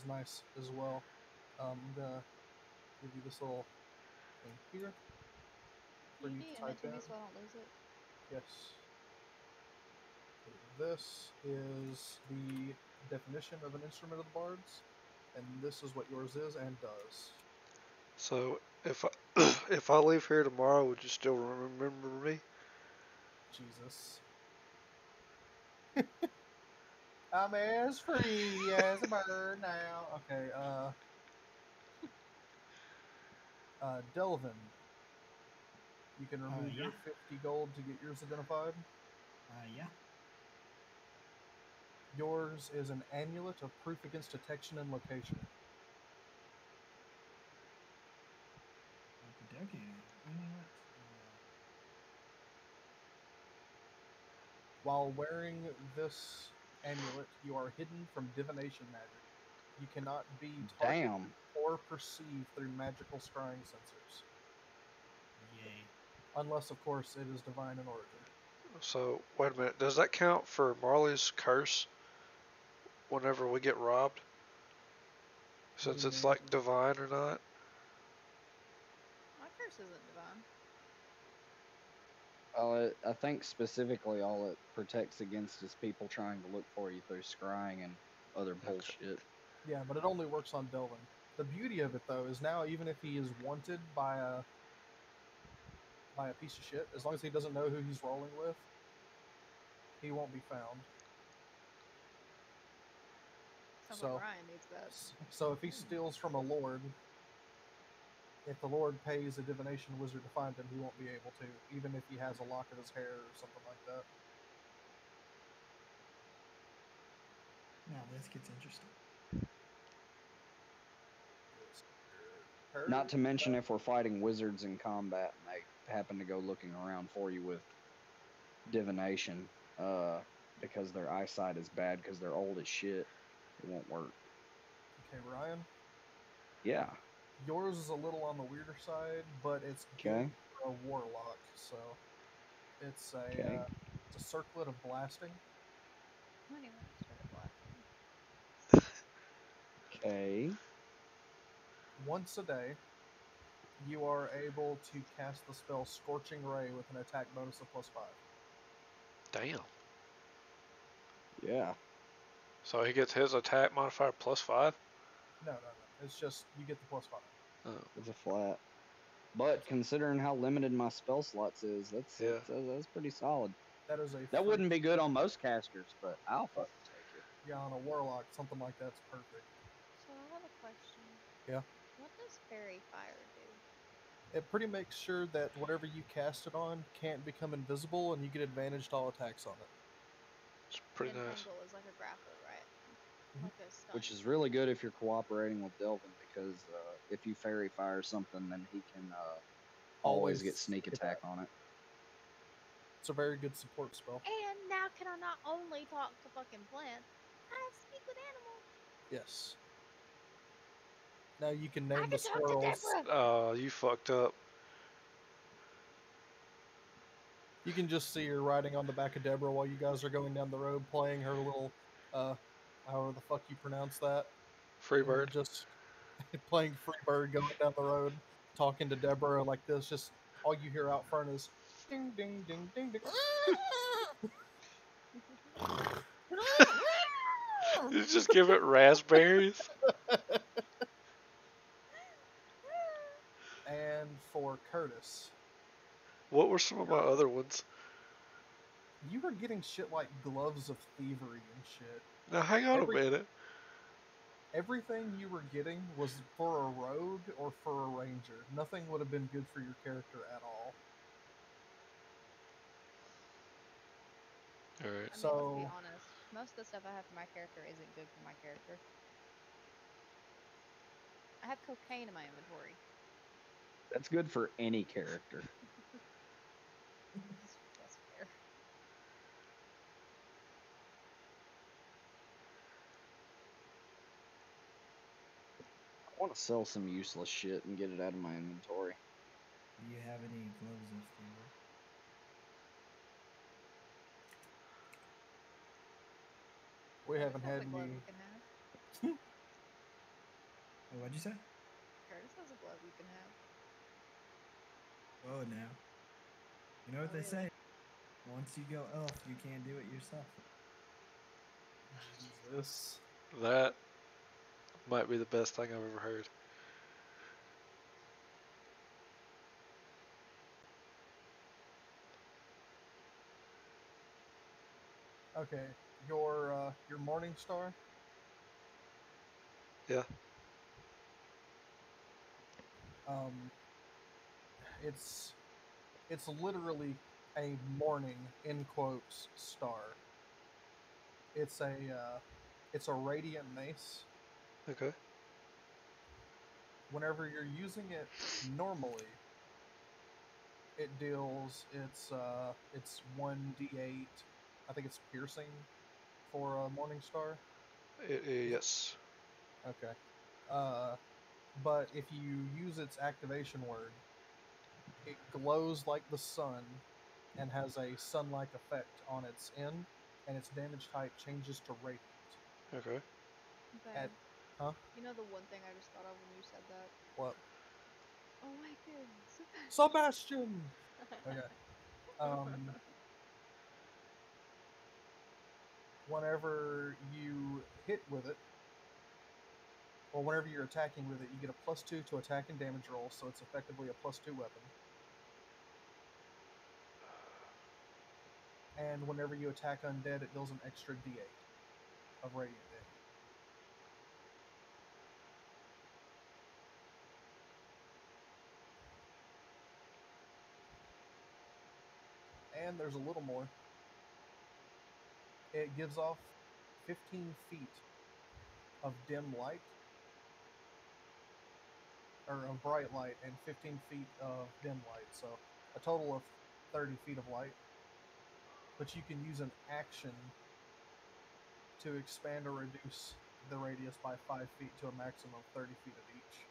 nice as well. I'm gonna give you this little thing here for Can you you to DM type it to in. me so I don't lose it? Yes. This is the definition of an instrument of the bards, and this is what yours is and does. So if I if I leave here tomorrow, would you still remember me? Jesus. I'm as free as a bird now. Okay, Delvin, you can remove Yeah. your 50 gold to get yours identified. Yeah. Yours is an amulet of proof against detection and location. Okie dokie. Amulet. While wearing this amulet, you are hidden from divination magic. You cannot be targeted Damn. or perceived through magical scrying sensors. Yay. Unless, of course, it is divine in origin. So wait a minute. Does that count for Marley's curse? Whenever we get robbed? Since do you it's mean? like divine or not. My curse isn't divine. I think specifically all it protects against is people trying to look for you through scrying and other bullshit. Yeah, but it only works on Delvin. The beauty of it though is now even if he is wanted by a piece of shit, as long as he doesn't know who he's rolling with, he won't be found. Sounds So- like Ryan needs that. So if he steals from a lord, if the lord pays a divination wizard to find him, he won't be able to, even if he has a lock of his hair or something like that. Now this gets interesting. Not to mention if we're fighting wizards in combat and they happen to go looking around for you with divination, because their eyesight is bad because they're old as shit, it won't work. Okay, Ryan, Yeah. yours is a little on the weirder side, but it's Okay. good for a warlock. So it's a Okay. it's a circlet of blasting. Anyway, started blasting. Okay. Once a day, you are able to cast the spell Scorching Ray with an attack bonus of +5. Damn. Yeah. So he gets his attack modifier +5? No. It's just you get the +5. Oh. It's a flat. But considering how limited my spell slots is, Yeah. that's pretty solid. That is a That free- wouldn't be good on most casters, but I'll fucking take it. Yeah, on a warlock, something like that's perfect. So I have a question. Yeah. What does fairy fire do? It pretty makes sure that whatever you cast it on can't become invisible, and you get advantage to all attacks on it. It's pretty nice. Entangle is like a grapple, right? Mhm. Like a stun. Which is really good if you're cooperating with Delvin, because if you fairy fire something, then he can always get sneak attack on it. It's a very good support spell. And now can I not only talk to fucking plants, I speak with animals. Yes. Now you can I name the can talk to squirrels. Deborah. Oh, you fucked up. You can just see her riding on the back of Deborah while you guys are going down the road, playing her little, however the fuck you pronounce that. And you're Freebird. just playing Freebird going down the road, talking to Deborah like this. Just all you hear out front is ding, ding, ding, ding, ding. You just give it raspberries? And for Curtis, What were some of my other ones? you were getting shit like gloves of thievery and shit. Now hang on a minute. Everything you were getting was for a rogue or for a ranger. Nothing would have been good for your character at all. Alright. I mean, let's be So- honest. Most of the stuff I have for my character isn't good for my character. I have cocaine in my inventory. That's good for any character. That's fair. I want to sell some useless shit and get it out of my inventory. Do you have any gloves of thievery? We haven't Curtis has had a glove any. you can have. Oh, what'd you say? Curtis has a glove you can have. Oh, now. You know what Oh, they really? say? Once you go elf, you can't do it yourself. Jesus. That might be the best thing I've ever heard. Okay, your Morning Star. Yeah. It's literally a morning in quotes star. It's a radiant mace. Okay. Whenever you're using it normally, it deals it's 1d8. I think it's piercing for a Morning Star. Yes. Okay. But if you use its activation word, it glows like the sun and has a sun-like effect on its end, and its damage type changes to radiant. Okay. Okay. At You know the one thing I just thought of when you said that? What? Oh my goodness. Sebastian! Okay. Whenever you hit with it, or whenever you're attacking with it, you get a +2 to attack and damage roll, so it's effectively a +2 weapon. And whenever you attack undead, it deals an extra d8 of radiant damage. And there's a little more. It gives off 15 feet of dim light, or of bright light, and 15 feet of dim light, so a total of 30 feet of light. But you can use an action to expand or reduce the radius by 5 feet to a maximum of 30 feet of each.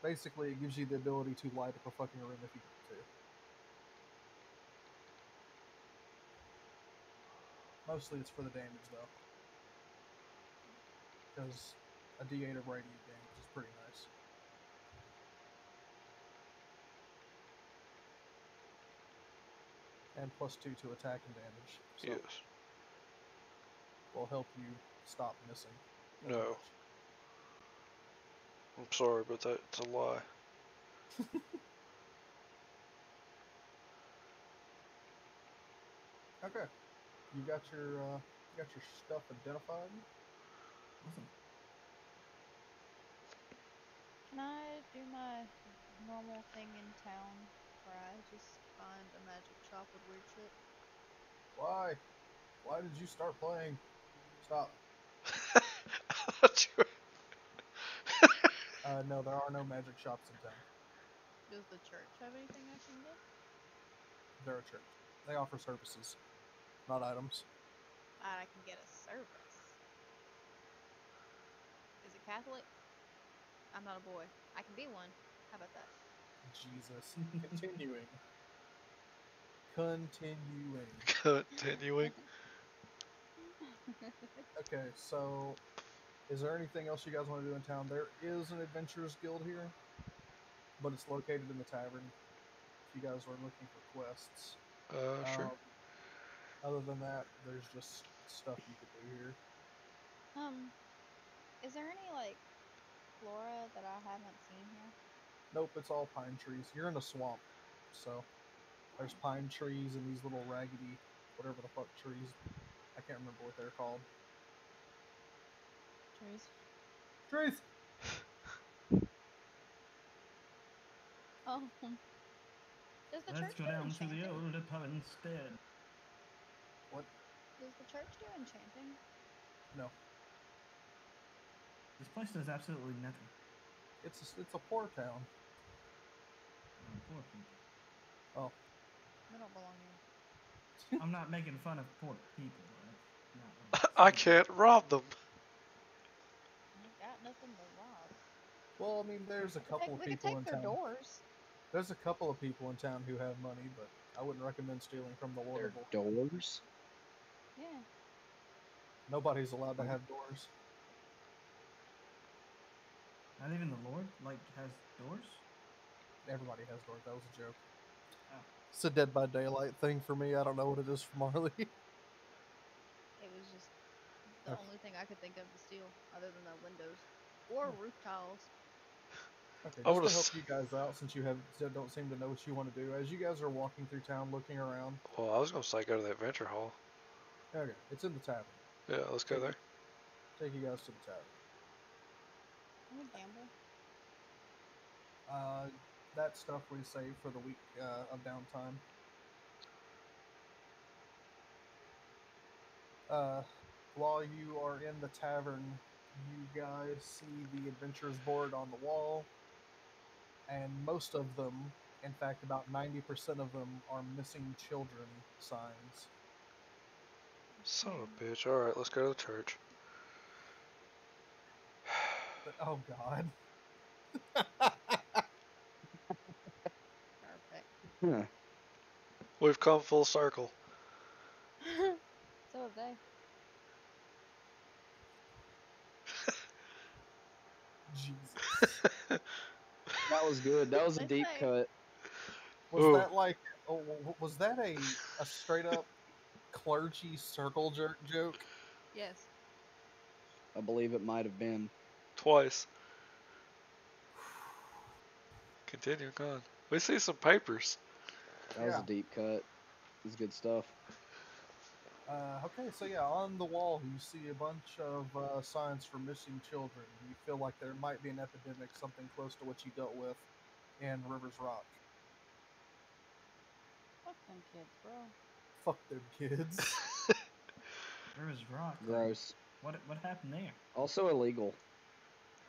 Basically, it gives you the ability to light up a fucking room if you want to. Mostly it's for the damage, though. Because a d8 of radiant damage is pretty nice. And +2 to attack and damage. So Yes. will help you stop missing. No. I'm sorry, but that's a lie. Okay. You got your stuff identified? Awesome. Can I do my normal thing in town where I just find a magic shop with weird shit? Why? Why did you start playing? Stop. I thought you were- No, there are no magic shops in town. Does the church have anything I can get? They're a church. They offer services, not items. I can get a service. Is it Catholic? I'm not a boy. I can be one. How about that? Jesus. Continuing. Continuing. Continuing. Okay, so is there anything else you guys want to do in town? There is an adventurers guild here, but it's located in the tavern. If you guys are looking for quests. Sure. Other than that, there's just stuff you could do here. Is there any like flora that I haven't seen here? Nope, it's all pine trees. You're in a swamp, so there's pine trees and these little raggedy, whatever the fuck trees. I can't remember what they're called. Trees. Trees! Oh. Does the Let's church go do down to enchanting? the older pub instead. What? Does the church do enchanting? No. This place does absolutely nothing. It's a poor town. Poor people. Oh. We don't belong here. I'm not making fun of poor people. That's not what I I'm saying. can't rob them. I ain't got nothing to rob. Well, I mean, there's a couple of We could people take in their town. doors. There's a couple of people in town who have money, but I wouldn't recommend stealing from the Lord Their of War. doors. Yeah. Nobody's allowed to have doors. Not even the Lord has doors. Everybody has doors. That was a joke. Oh. It's a Dead by Daylight thing for me. I don't know what it is for Marley. It was just the Okay. only thing I could think of to steal, other than the windows or roof tiles. Okay, I just to would've help s- you guys out, since you don't seem to know what you want to do, as you guys are walking through town, looking around. Well, I was gonna say go to the adventure hall. Okay, it's in the tavern. Yeah, let's go there. Take you guys to the tavern. Can we gamble? That stuff we save for the week of downtime. While you are in the tavern, you guys see the adventurers board on the wall, and most of them, in fact about 90% of them, are missing children signs. Son of a bitch. Alright, let's go to the church. But, oh god. Perfect. Huh. We've come full circle. So have they. Jesus. That was good. That was a They deep say. cut. Was Ooh. that like? Oh, was that a straight up clergy circle jerk joke? Yes. I believe it might have been. Twice. Continuing on. We see some papers. That was Yeah. a deep cut. It was good stuff. Okay, so yeah, on the wall you see a bunch of signs for missing children. You feel like there might be an epidemic, something close to what you dealt with in Rivers Rock. Fuck them kids, bro. Fuck them kids. Where was Rock? Gross. What happened there? Also illegal.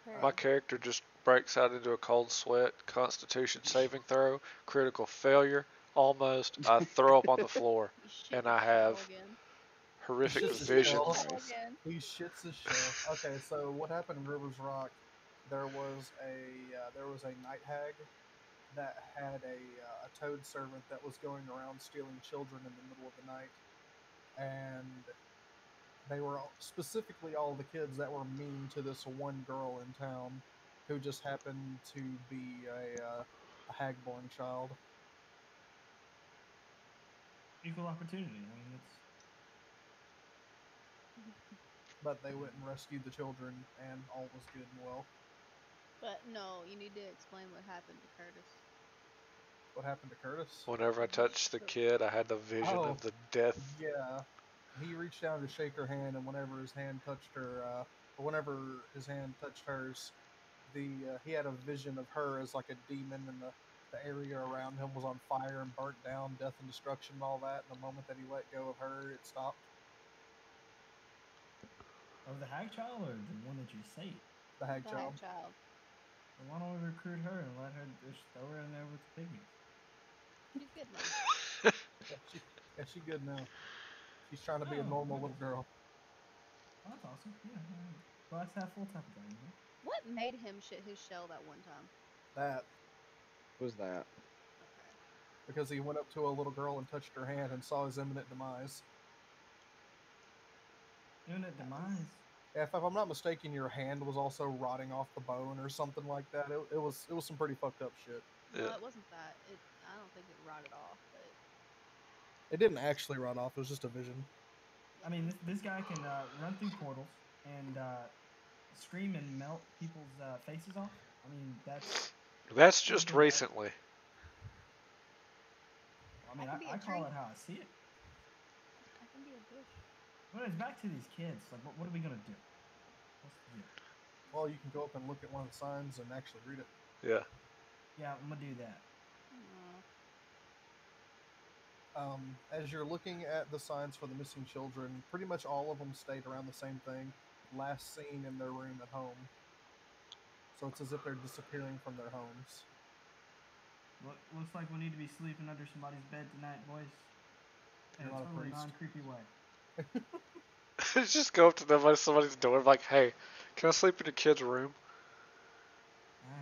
My Very. character just breaks out into a cold sweat. Constitution saving throw. Critical failure. Almost. I throw up on the floor. You shit And your I shell have again. horrific Shits his visions. shell. Christ. Again. He shits his shell. Okay, so what happened in Rivers Rock? There was a night hag that had a toad servant that was going around stealing children in the middle of the night, and they were specifically all the kids that were mean to this one girl in town, who just happened to be a hag-born child. Equal opportunity. I mean, it's But they went and rescued the children, and all was good and well. But no, you need to explain what happened to Curtis. What happened to Curtis? Whenever I touched the kid, I had the vision Oh. of the death. Yeah, he reached down to shake her hand, and whenever his hand touched her, or whenever his hand touched hers, he had a vision of her as like a demon, and the area around him was on fire and burnt down, death and destruction and all that. And the moment that he let go of her, it stopped. of the hag child or the one that you saved. The hag The child. hag child. Well, why don't we recruit her and let her just throw her in there with the pygmies? She's good now. She's good now. She's trying to be a Oh, normal okay. little girl. Oh, that's awesome. Yeah. Well, that's that full type of guy, you know? What made him shit his shell that one time? That Who's that? Okay. because he went up to a little girl and touched her hand and saw his imminent demise. Imminent demise. If I'm not mistaken, your hand was also rotting off the bone or something like that. It was some pretty fucked up shit. No, Yeah. it wasn't that. I don't think it rotted off, but It didn't actually rot off. It was just a vision. I mean, this guy can run through portals and scream and melt people's faces off. I mean, That's just recently. I mean, I can be a I call tree. it how I see it. I can be a bush. But it's back to these kids. Like, what are we gonna do? What's the deal? Well, you can go up and look at one of the signs and actually read it. Yeah. Yeah, I'm gonna do that. As you're looking at the signs for the missing children, pretty much all of them state around the same thing. Last seen in their room at home. So it's as if they're disappearing from their homes. Looks like we need to be sleeping under somebody's bed tonight, boys. In You're a not a totally priest. non-creepy way. Just go up to them by somebody's door, like, hey, can I sleep in your kid's room?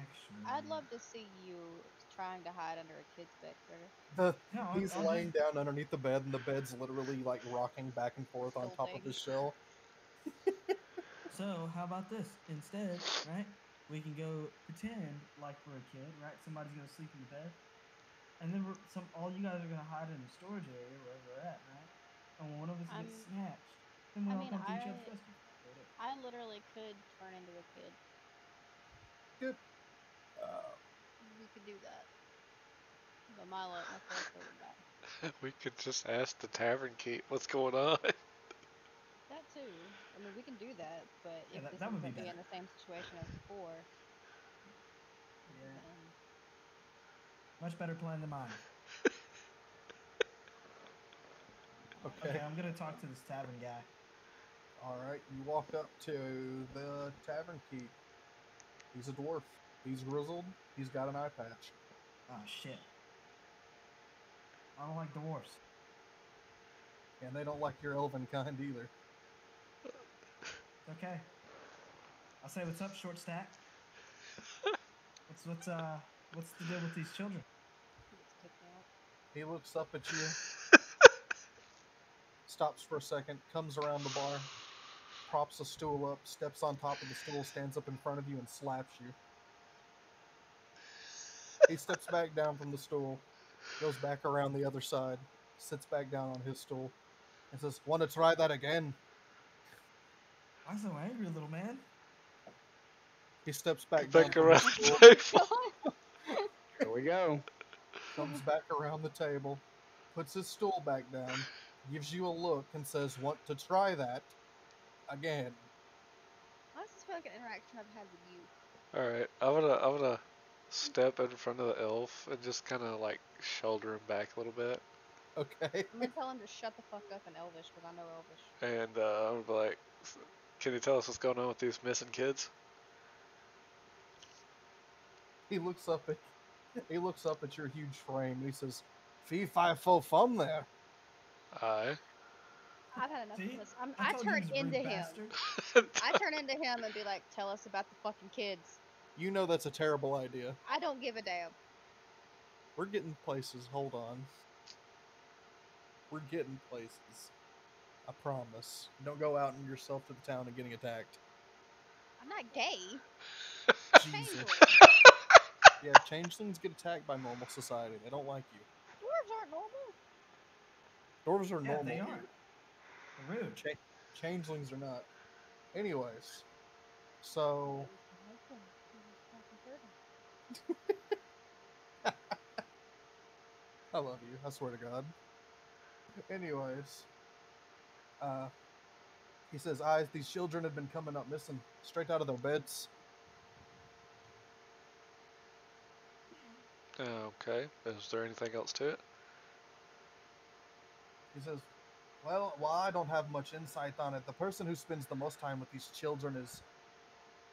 Actually, I'd love to see you trying to hide under a kid's bed, Curtis. No, He's I'll laying down underneath the bed, and the bed's literally like rocking back and forth on top of Tilting. his shell. So, how about this? Instead, right? We can go pretend like we're a kid, right? Somebody's gonna sleep in the bed, and then all you guys are gonna hide in the storage area wherever we're at, right? And when one of us gets snatched, then we I all mean, come to each other's rescue. I literally could turn into a kid. Good. We could do that. But my character would die. We could just ask the tavern keep what's going on. That too. I mean, we can do that, but Yeah, if that this would ends be up being better. the same situation as before, Yeah. then Much better plan than mine. Okay, I'm gonna talk to this tavern guy. Alright, you walk up to the tavern keep. He's a dwarf. He's grizzled. He's got an eye patch. Oh shit. I don't like dwarfs. And they don't like your elven kind either. It's okay. I'll say what's up, short stack. What's the deal with these children? he gets kicked out. He looks up at you, stops for a second, comes around the bar. props a stool up, steps on top of the stool, stands up in front of you, and slaps you. He steps back down from the stool, goes back around the other side, sits back down on his stool, and says, "Want to try that again?" I'm so angry, little man. He steps back down Back from the around stool, the table. Here we go. comes back around the table, puts his stool back down, gives you a look, and says, "Want to try that again?" Why does this feel like an interaction I've had with you? Alright, I'm gonna step in front of the elf and just kind of like shoulder him back a little bit. Okay. I'm gonna tell him to shut the fuck up in Elvish because I know Elvish. And I'm gonna be like, can you tell us what's going on with these missing kids? He looks up at your huge frame and he says, "Fee fi fo fum there." Aye. I've had enough See? of this. I I told you turn he was a into rude him. bastard. I turn into him and be like, "Tell us about the fucking kids." You know that's a terrible idea. I don't give a damn. We're getting places. Hold on. We're getting places. I promise. Don't go out and yourself to the town and getting attacked. I'm not gay. Jesus. Changeling. Yeah, changelings get attacked by normal society. They don't like you. Dwarves aren't normal. Dwarves are Yeah, normal. they dude. are. They're rude. Changelings are not. Anyways, so I love you. I swear to God. Anyways, he says, these children have been coming up missing straight out of their beds. Okay. Is there anything else to it? He says, well, I don't have much insight on it. The person who spends the most time with these children is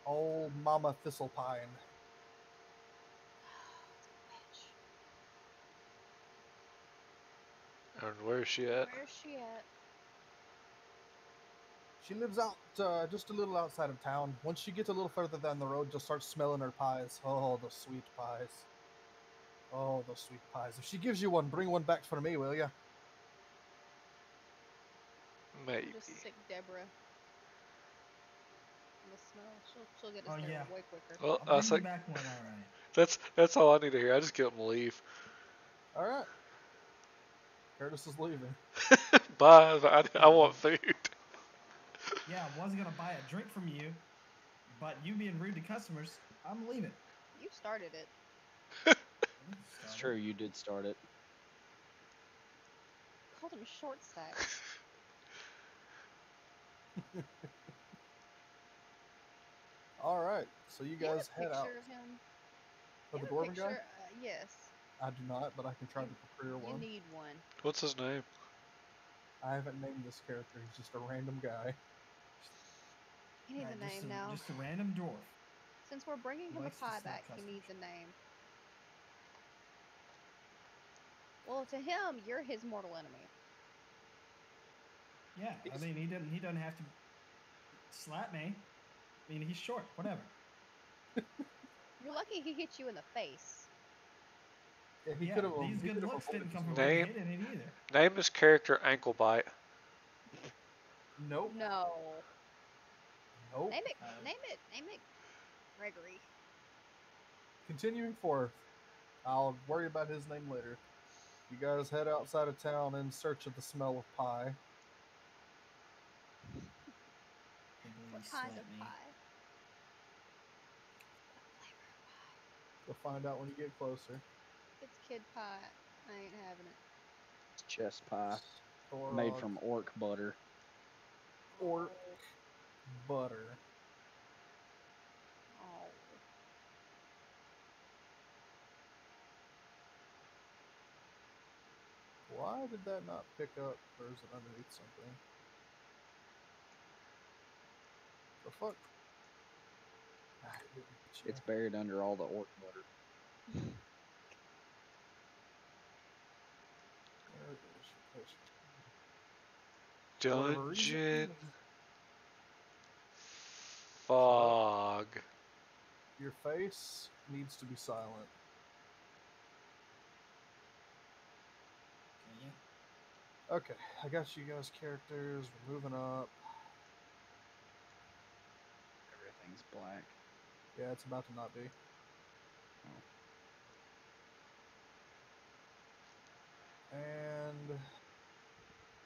old Mama Thistlepine. And where is she at? Where's she at? She lives out just a little outside of town. Once she gets a little further down the road, you'll start smelling her pies. Oh, the sweet pies. Oh, those sweet pies. If she gives you one, bring one back for me, will ya? Maybe. Just sick Deborah. And the smell. She'll get us Oh, there yeah. way quicker. Well, I'll I bring you think back one, all right. that's all I need to hear. I just get them to leave. All right. Curtis is leaving. Bye. I want food. Yeah, I wasn't gonna buy a drink from you, but you being rude to customers, I'm leaving. You started it. It's true, you did start it. Called him short stack. All right. So you Do you have guys a head out. picture of him? For Do the you have a dwarven guy? picture? Yes. I do not, but I can try to procure You one. need one. What's his name? I haven't named this character. He's just a random guy. He needs a name now. Just a random dwarf. Since we're bringing He him a likes to pie snipe back, he customers. needs a name. Well, to him, you're his mortal enemy. Yeah, I mean he doesn't have to slap me. I mean he's short, whatever. You're lucky he hit you in the face. Yeah, he Yeah, could have. these good looks didn't come from Name- getting hit in it either. Name his character Ankle Bite. Nope. No. Nope. Name it Gregory. Continuing forth. I'll worry about his name later. You guys head outside of town in search of the smell of pie. Can't believe What he kind slapped of me. pie? You'll find out when you get closer. It's kid pie. I ain't having it. It's chest pie Or made from orc butter. orc butter. Oh. Why did that not pick up? Or is it underneath something? The fuck? It's buried under all the orc butter. Where is she? For whatever reason, Dungeon Fog. your face needs to be silent. Can you? Okay, I got you guys' characters. We're moving up. black. Yeah, it's about to not be. Oh. And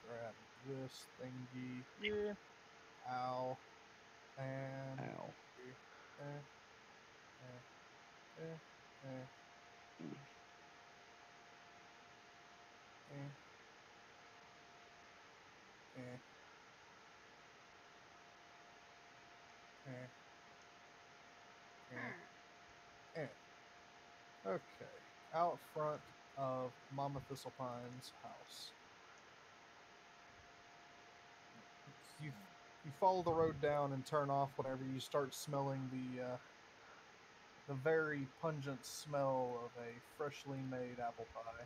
grab this thingy here. Ow. And Ow. here. Eh, eh, eh, Mm. eh, eh, eh, eh, eh. Okay. Out front of Mama Thistlepine's house. You follow the road down and turn off whenever you start smelling the very pungent smell of a freshly made apple pie.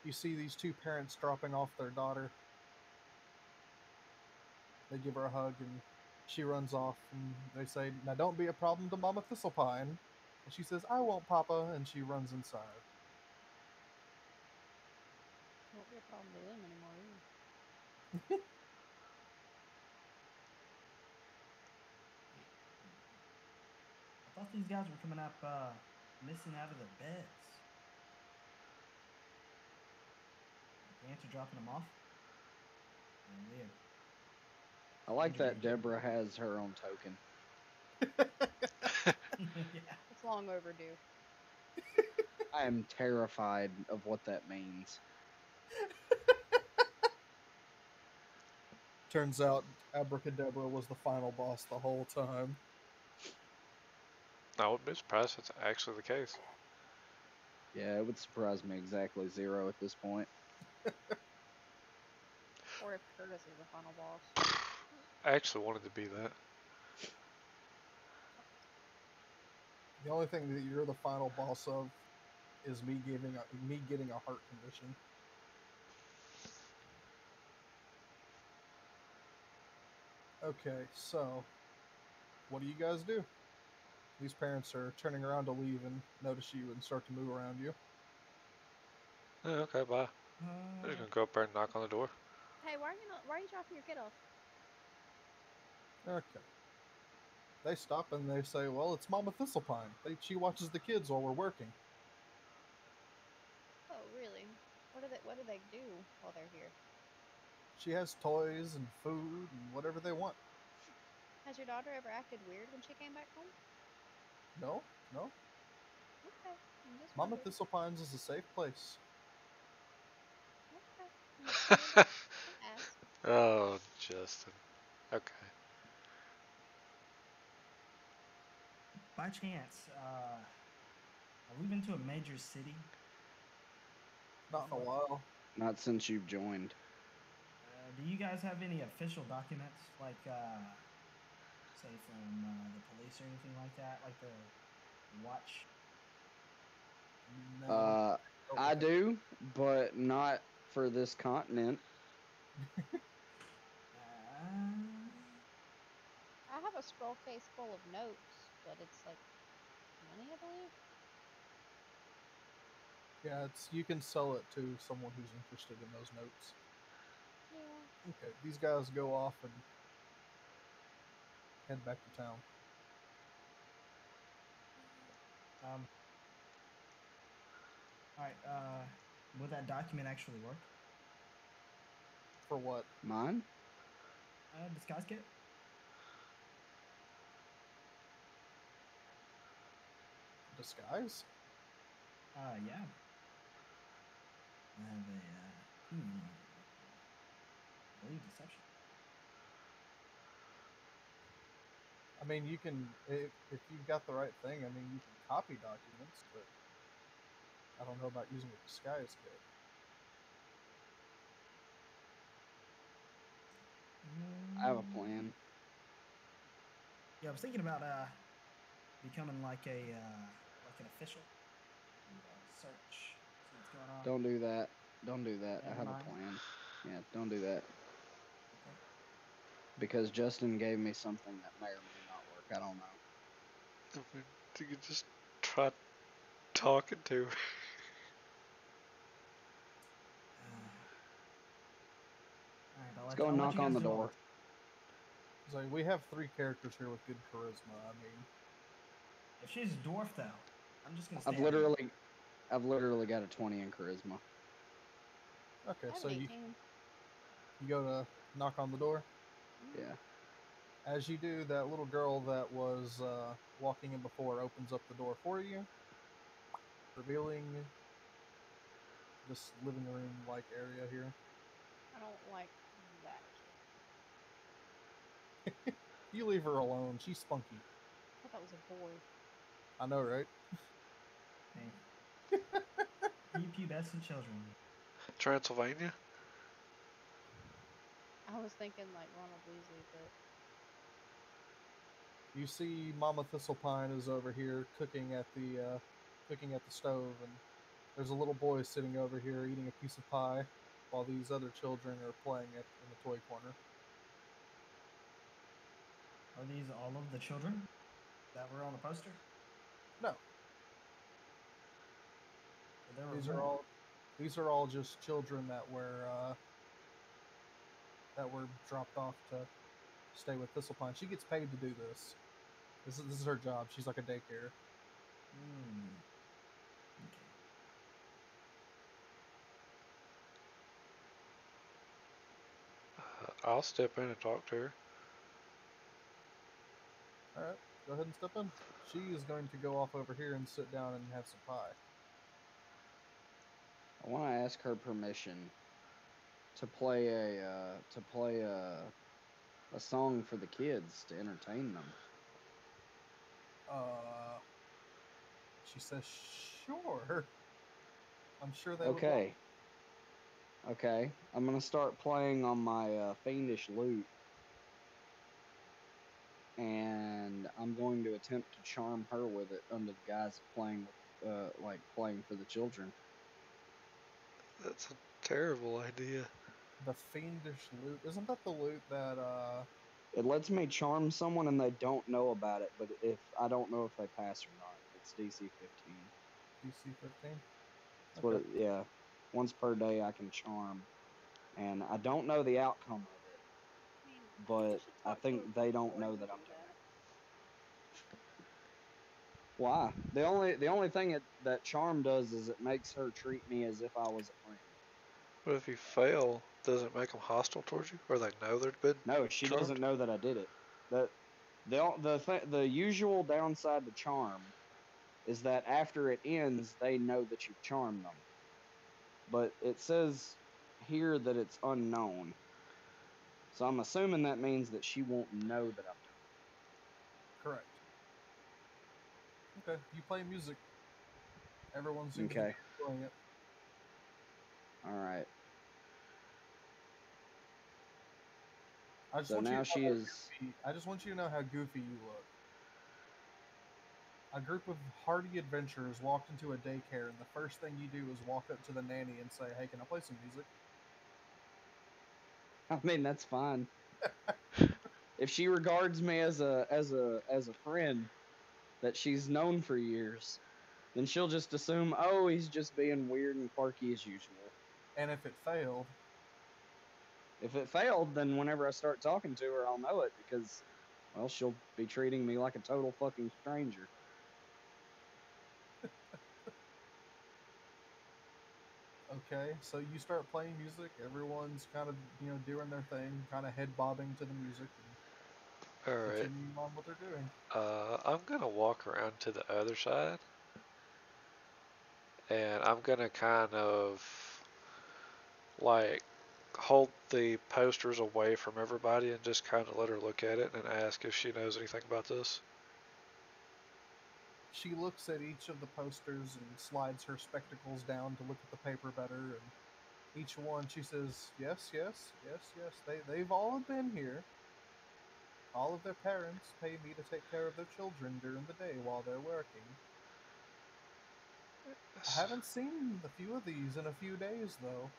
You see these two parents dropping off their daughter. They give her a hug and she runs off and they say, "Now don't be a problem to Mama Thistlepine." And she says, "I won't, Papa," and she runs inside. Won't be a problem to them anymore either. I thought these guys were coming up missing out of their beds. The ants are dropping them off. Weird. I like that Yeah. Deborah has her own token. Yeah. It's long overdue. I am terrified of what that means. Turns out Abracadabra was the final boss the whole time. I wouldn't be surprised if that's actually the case. Yeah, it would surprise me exactly 0 at this point. Or if Curtis is the final boss. I actually wanted to be that. The only thing that you're the final boss of is me getting a heart condition. Okay, so what do you guys do? These parents are turning around to leave and notice you and start to move around you. Yeah, okay, bye. I'm just gonna go up there and knock on the door. Hey, why are you dropping your kid off? Okay. They stop and they say, "Well, it's Mama Thistlepine. She watches the kids while we're working." Oh, really? What do they do while they're here? She has toys and food and whatever they want. Has your daughter ever acted weird when she came back home? No, no. Okay, I'm just Mama wondering. Thistlepine's is a safe place. Okay, I'm just wondering. Ask. Oh, Justin. Okay. By chance, have we been to a major city? Not in a while. Not since you've joined. Do you guys have any official documents, like, say, from the police or anything like that, like the watch? No. I do, but not for this continent. I have a scroll case full of notes, but it's like money, I believe. Yeah, you can sell it to someone who's interested in those notes. Yeah. Okay, these guys go off and head back to town. All right. Will that document actually work? For what? Mine? Disguise kit. Disguise? Yeah. I have a human on it. I believe deception. I mean, you can, if you've got the right thing, I mean, you can copy documents, but I don't know about using a disguise kit. I have a plan. Yeah, I was thinking about becoming like an official. Search, see what's going on. Don't do that. Don't do that. I Never have mind. a plan. Yeah, don't do that. Okay. Because Justin gave me something that may or may not work. I don't know. I mean, you could just try talking to her. All right, Let's go knock on the door. It's like we have 3 characters here with good charisma. I mean, If she's a dwarf, though, I'm just gonna I've stand there. literally got a 20 in charisma. okay, I have so an you 18. go to knock on the door. Yeah. As you do, that little girl that was walking in before opens up the door for you, revealing this living room-like area here. I don't like that kid. You leave her alone. She's spunky. I thought that was a boy. I know, right? Hey. Prepubescent children. Transylvania? I was thinking like Ronald Weasley, but You see, Mama Thistlepine is over here cooking at the stove, and there's a little boy sitting over here eating a piece of pie, while these other children are playing in the toy corner. Are these all of the children that were on the poster? No, Or there were more? these are all just children that were dropped off to stay with Thistlepine. She gets paid to do this. This is her job. She's like a daycare. Hmm. Okay. I'll step in and talk to her. All right, go ahead and step in. She is going to go off over here and sit down and have some pie. I want to ask her permission to play a song for the kids to entertain them. She says, "Sure." I'm sure they would. Okay. Okay. I'm gonna start playing on my fiendish lute, and I'm going to attempt to charm her with it under the guise of playing for the children. That's a terrible idea. The fiendish loot. Isn't that the loot that It lets me charm someone and they don't know about it, but if I don't know if they pass or not. It's DC 15. DC 15? That's what yeah. Once per day I can charm. And I don't know the outcome of it, I mean, you but should I talk to her think they don't before know you that I'm do doing that. it. Why? The only thing that charm does is it makes her treat me as if I was a friend. But if you fail, does it make them hostile towards you? Or they know they've been No, she charmed? doesn't know that I did it. The usual downside to charm is that after it ends, they know that you've charmed them. But it says here that it's unknown. So I'm assuming that means that she won't know that I've done correct? Okay, you play music. Everyone it. seems to be Okay. enjoying it. Alright. I just So want you now to know she how is. goofy. I just want you to know how goofy you look. A group of hardy adventurers walked into a daycare, and the first thing you do is walk up to the nanny and say, "Hey, can I play some music?" I mean, that's fine. If she regards me as a friend that she's known for years, then she'll just assume, oh, he's just being weird and quirky as usual. And if it failed, If it failed, then whenever I start talking to her, I'll know it because, well, she'll be treating me like a total fucking stranger. okay, so you start playing music. Everyone's kind of doing their thing, kind of head bobbing to the music, and Alright. continuing on what they're doing. I'm gonna walk around to the other side. And I'm gonna kind of like hold the posters away from everybody and just kind of let her look at it and ask if she knows anything about this. She looks at each of the posters and slides her spectacles down to look at the paper better, and each one she says, "Yes, yes, yes, yes. They've all been here. All of their parents pay me to take care of their children during the day while they're working. I haven't seen a few of these in a few days, though.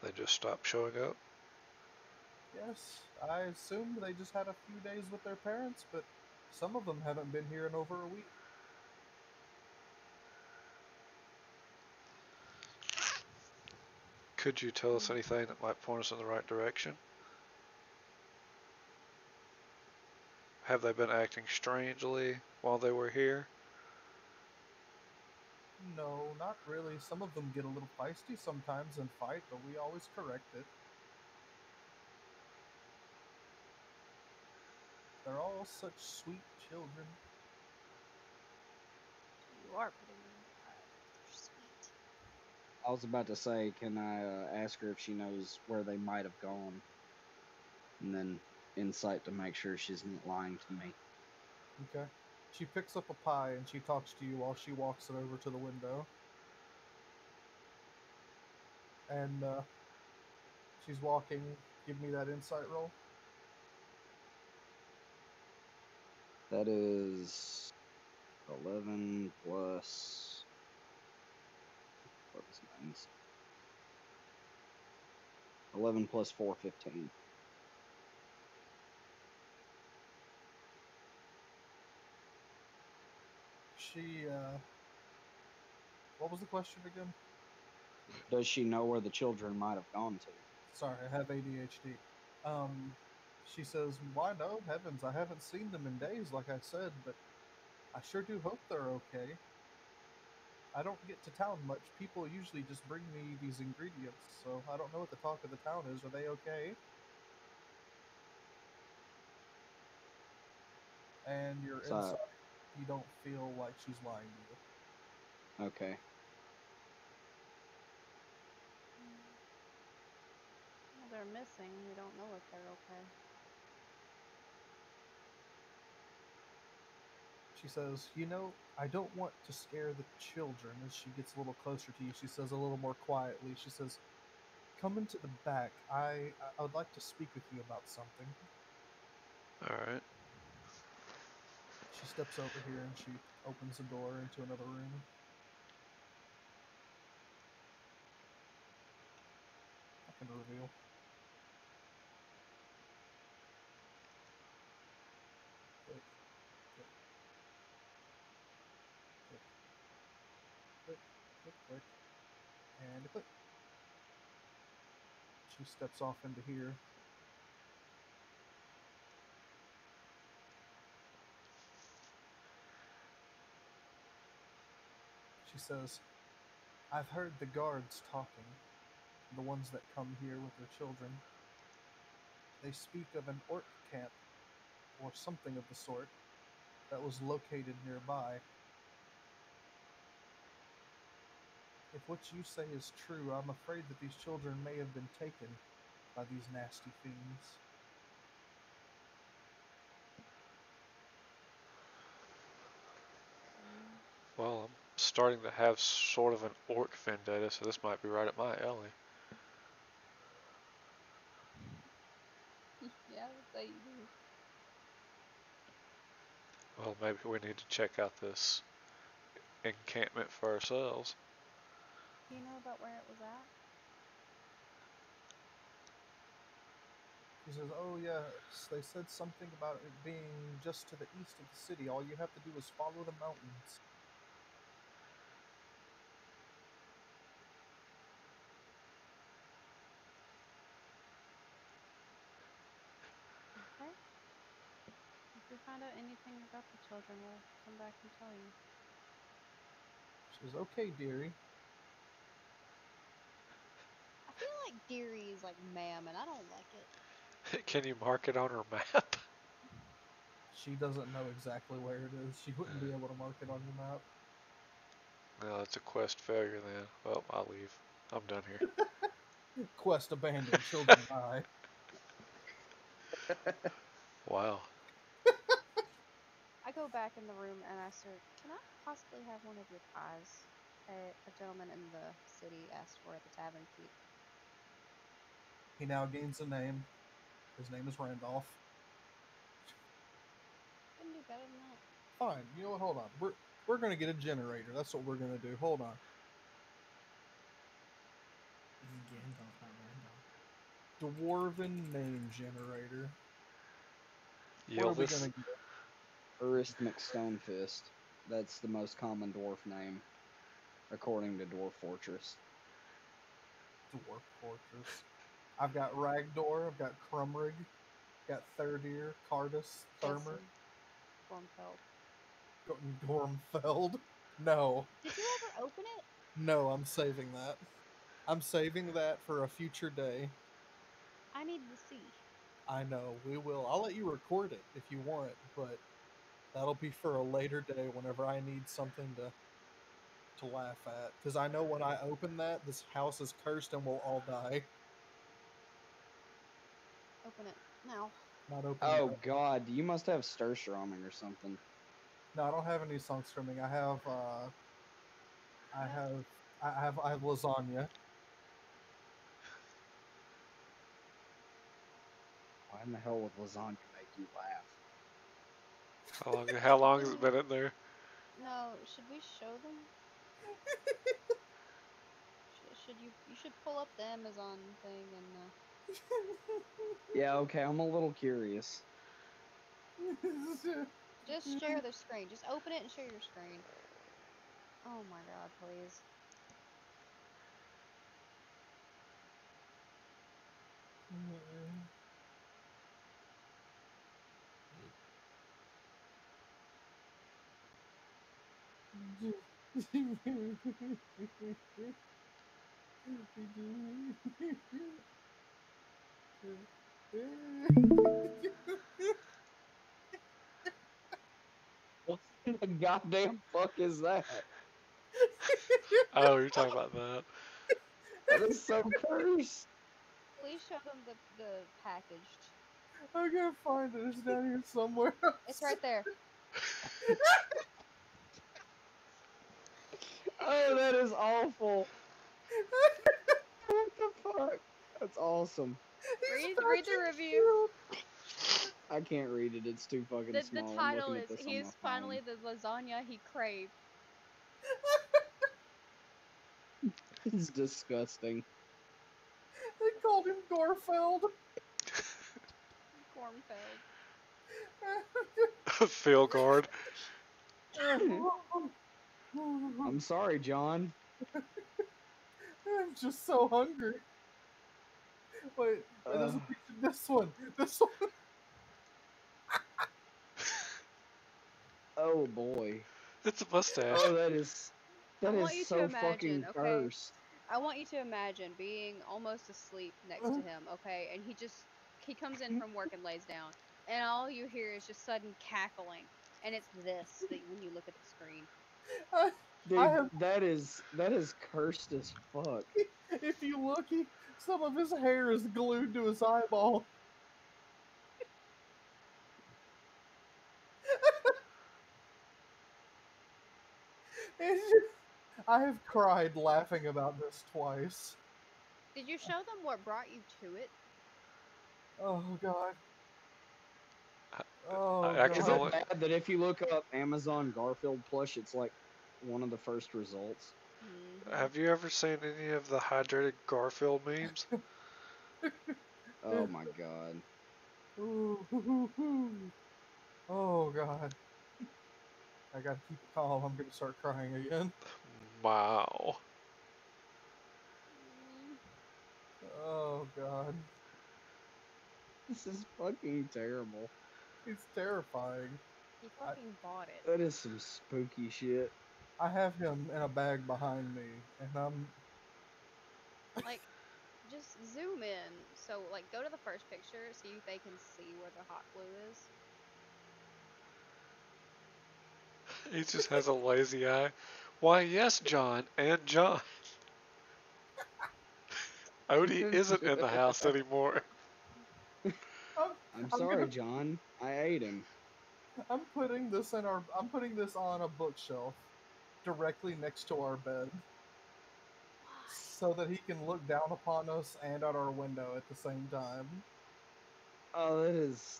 They just stopped showing up. Yes, I assumed they just had a few days with their parents, but some of them haven't been here in over a week." Could you tell us anything that might point us in the right direction? have they been acting strangely while they were here? No, not really. Some of them get a little feisty sometimes and fight, but we always correct it. They're all such sweet children. You are putting them in the pride. They're sweet. I was about to say, can I ask her if she knows where they might have gone? And then insight to make sure she's not lying to me. Okay. She picks up a pie and she talks to you while she walks it over to the window. And she's walking. Give me that insight roll. That is 11 plus. What was my insight? 11 plus 4, 15. She, what was the question again? Does she know where the children might have gone to? Sorry, I have ADHD. She says, why no? Heavens, I haven't seen them in days, like I said, but I sure do hope they're okay. I don't get to town much. People usually just bring me these ingredients, so I don't know what the talk of the town is. Are they okay? And your So- insight, you don't feel like she's lying to you. Okay. Well, they're missing. We don't know if they're okay. She says, you know, I don't want to scare the children. As she gets a little closer to you, she says a little more quietly, she says, come into the back. I would like to speak with you about something. Alright. She steps over here and she opens the door into another room. I can reveal. Click, click, click, click, click, click, and a click. She steps off into here. She says, I've heard the guards talking, the ones that come here with their children. They speak of an orc camp, or something of the sort, that was located nearby. If what you say is true, I'm afraid that these children may have been taken by these nasty fiends. Well, I'm starting to have sort of an orc vendetta, so this might be right up my alley. Yeah, I would say you do. Well, maybe we need to check out this encampment for ourselves. Do you know about where it was at? She says, oh yes, they said something about it being just to the east of the city. All you have to do is follow the mountains. Okay. If we find out anything about the children, we'll come back and tell you. She says, okay, dearie. I feel like Deary is like ma'am, and I don't like it. Can you mark it on her map? She doesn't know exactly where it is. She wouldn't be able to mark it on your map. No, it's a quest failure then. Well, I'll leave. I'm done here. Quest abandoned. Children die. Wow. I go back in the room and ask her, can I possibly have one of your pies? A gentleman in the city asked for at the tavern keep. He now gains a name. His name is Randolph. Couldn't do better than that. Fine. You know what? Hold on. We're gonna get a generator. That's what we're gonna do. Hold on. This is Gandalf, not Randolph. Dwarven name generator. Yield What are we this. gonna get? Uristmic Stonefist. That's the most common dwarf name, according to Dwarf Fortress. Dwarf Fortress. I've got Ragdor. I've got Crumrig. Got Third Ear, Cardus, Thermer. Jason, Gormfeld. Gormfeld? No. Did you ever open it? No, I'm saving that. I'm saving that for a future day. I need to see. I know, we will. I'll let you record it if you want, but that'll be for a later day whenever I need something to laugh at. Because I know when I open that, this house is cursed and we'll all die. Open it now. Not opening Oh that. God, you must have Sturstrumming or something. No, I don't have any song streaming. I have I have lasagna. Why in the hell would lasagna make you laugh? How long has it been in there? No, should we show them? Should you should pull up the Amazon thing and Yeah, okay, I'm a little curious. just share the screen. Just open it and share your screen. Oh my god, please. What the goddamn fuck is that? Oh, you're talking about that. That is so cursed. Please show them the packaged. I can't find it. It's down here somewhere. It's right there. Oh, that is awful. What the fuck? That's awesome. Read the review. I can't read it. It's too fucking The small. I'm title looking is at this he on my is finally phone. the lasagna he craved. It's disgusting. They called him Gorfeld. Gormfeld. Field guard. I'm sorry, John. I'm just so hungry. Wait, there's a picture. This one. This one. Oh boy. It's a mustache. Oh, that is I want you to so imagine, fucking okay? cursed. I want you to imagine being almost asleep next to him, okay? And he comes in from work and lays down, and all you hear is just sudden cackling, and it's this that when you look at the screen. Dude, that is cursed as fuck. If you look, some of his hair is glued to his eyeball. I have cried laughing about this twice. Did you show them what brought you to it? Oh god. Oh I can Is god. it only. bad that if you look up Amazon Garfield plush, it's like one of the first results? Have you ever seen any of the hydrated Garfield memes? Oh my god. Oh god. I gotta keep it calm. I'm gonna start crying again. Wow. Oh god. This is fucking terrible. It's terrifying. He fucking bought it. That is some spooky shit. I have him in a bag behind me, and I'm Like, just zoom in. So, like, go to the first picture, see if they can see where the hot glue is. He just has a lazy eye. Why, yes, John, and John. Odie isn't in the house anymore. I'm sorry, John. I ate him. I'm putting this on a bookshelf directly next to our bed. So that he can look down upon us and out our window at the same time. Oh,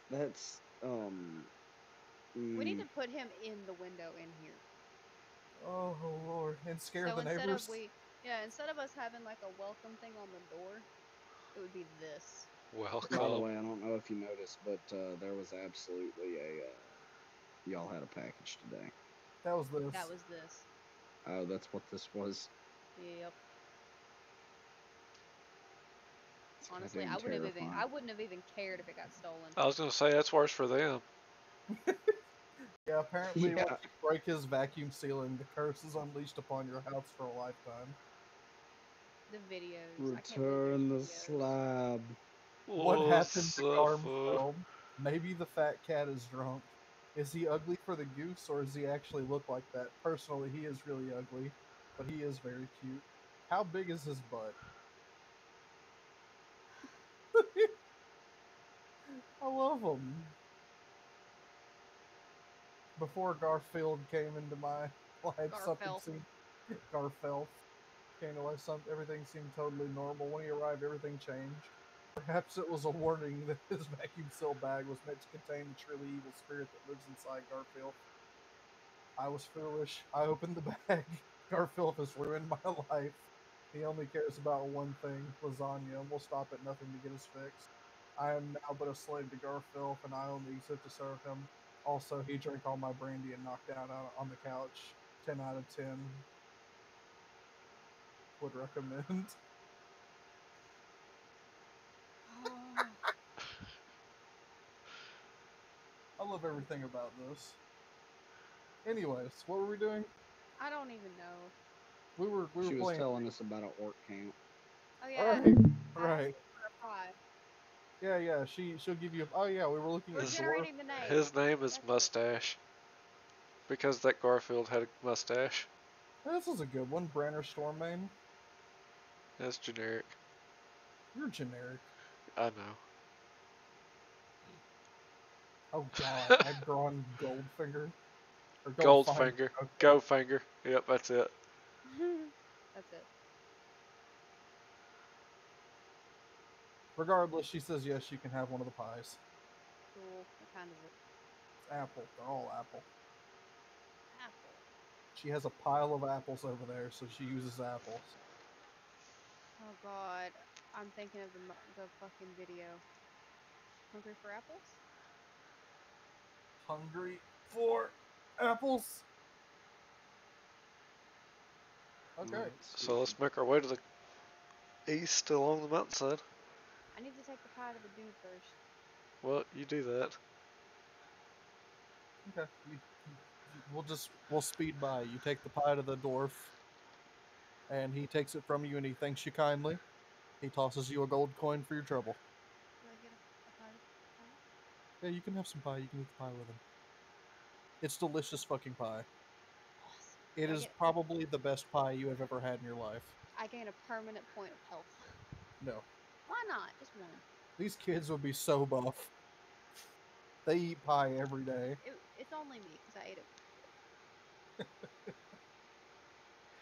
that's We need to put him in the window in here. Oh Lord, and scare So the neighbors. instead of us having like a welcome thing on the door, it would be this. By the Welcome. way, I don't know if you noticed, but there was absolutely y'all had a package today. That was this. That was this. Oh, that's what this was. Yep. It's Honestly, goddamn terrifying. I wouldn't have even cared if it got stolen. I was gonna say that's worse for them. Yeah, apparently Yeah. once you break his vacuum ceiling, the curse is unleashed upon your house for a lifetime. The videos. I can't believe Return the there's videos. slab. What Oh, happened to suffer. Garmfeld? Maybe the fat cat is drunk. Is he ugly for the goose, or does he actually look like that? Personally, he is really ugly, but he is very cute. How big is his butt? I love him. Before Garfield came into my life, something Garfell. seemed Garfelf came to life. Everything seemed totally normal. When he arrived, everything changed. Perhaps it was a warning that his vacuum seal bag was meant to contain the truly evil spirit that lives inside Garfield. I was foolish. I opened the bag. Garfield has ruined my life. He only cares about one thing, lasagna, and will stop at nothing to get us fixed. I am now but a slave to Garfield, and I only exist to serve him. Also, he drank all my brandy and knocked out on the couch. 10 out of 10. Would recommend. Oh, I love everything about this. Anyways, what were we doing? I don't even know. We were She was playing. telling us about an orc camp. Oh yeah. Right, I asked right. for a pie. Yeah. She'll give you. Oh yeah, we were looking We're at dwarf. generating the name. His name is That's it. Mustache. Because that Garfield had a mustache. This is a good one. Branner Stormane. That's generic. You're generic. I know. Oh god, I've drawn Goldfinger. Or Goldfinger. Goldfinger. Okay. Goldfinger. Yep, that's it. That's it. Regardless, she says yes, you can have one of the pies. Cool. What kind is it? It's apple. They're all apple. Apple. She has a pile of apples over there, so she uses apples. Oh god. I'm thinking of the fucking video. Hungry for apples? Hungry for apples. Okay. So let's make our way to the east along the mountainside. I need to take the pie to the dude first. Well, you do that. Okay. We'll speed by. You take the pie to the dwarf, and he takes it from you, and he thanks you kindly. He tosses you a gold coin for your trouble. Do I get a pie? Yeah, you can have some pie. You can eat the pie with him. It's delicious fucking pie. Awesome. It is probably the best pie you have ever had in your life. I gain a permanent point of health. No. Why not? Just one. These kids would be so buff. They eat pie every day. It's only me because I ate it.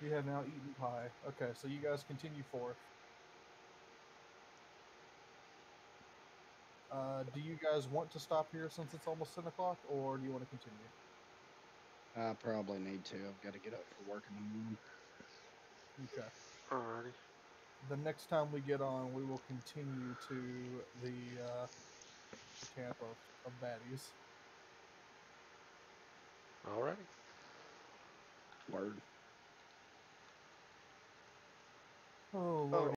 You have now eaten pie. Okay, so you guys continue forth. Do you guys want to stop here since it's almost 10 o'clock, or do you want to continue? I probably need to. I've got to get up for work in the morning. Okay. Alrighty. The next time we get on, we will continue to the camp of baddies. Alrighty. Word. Oh, Lord.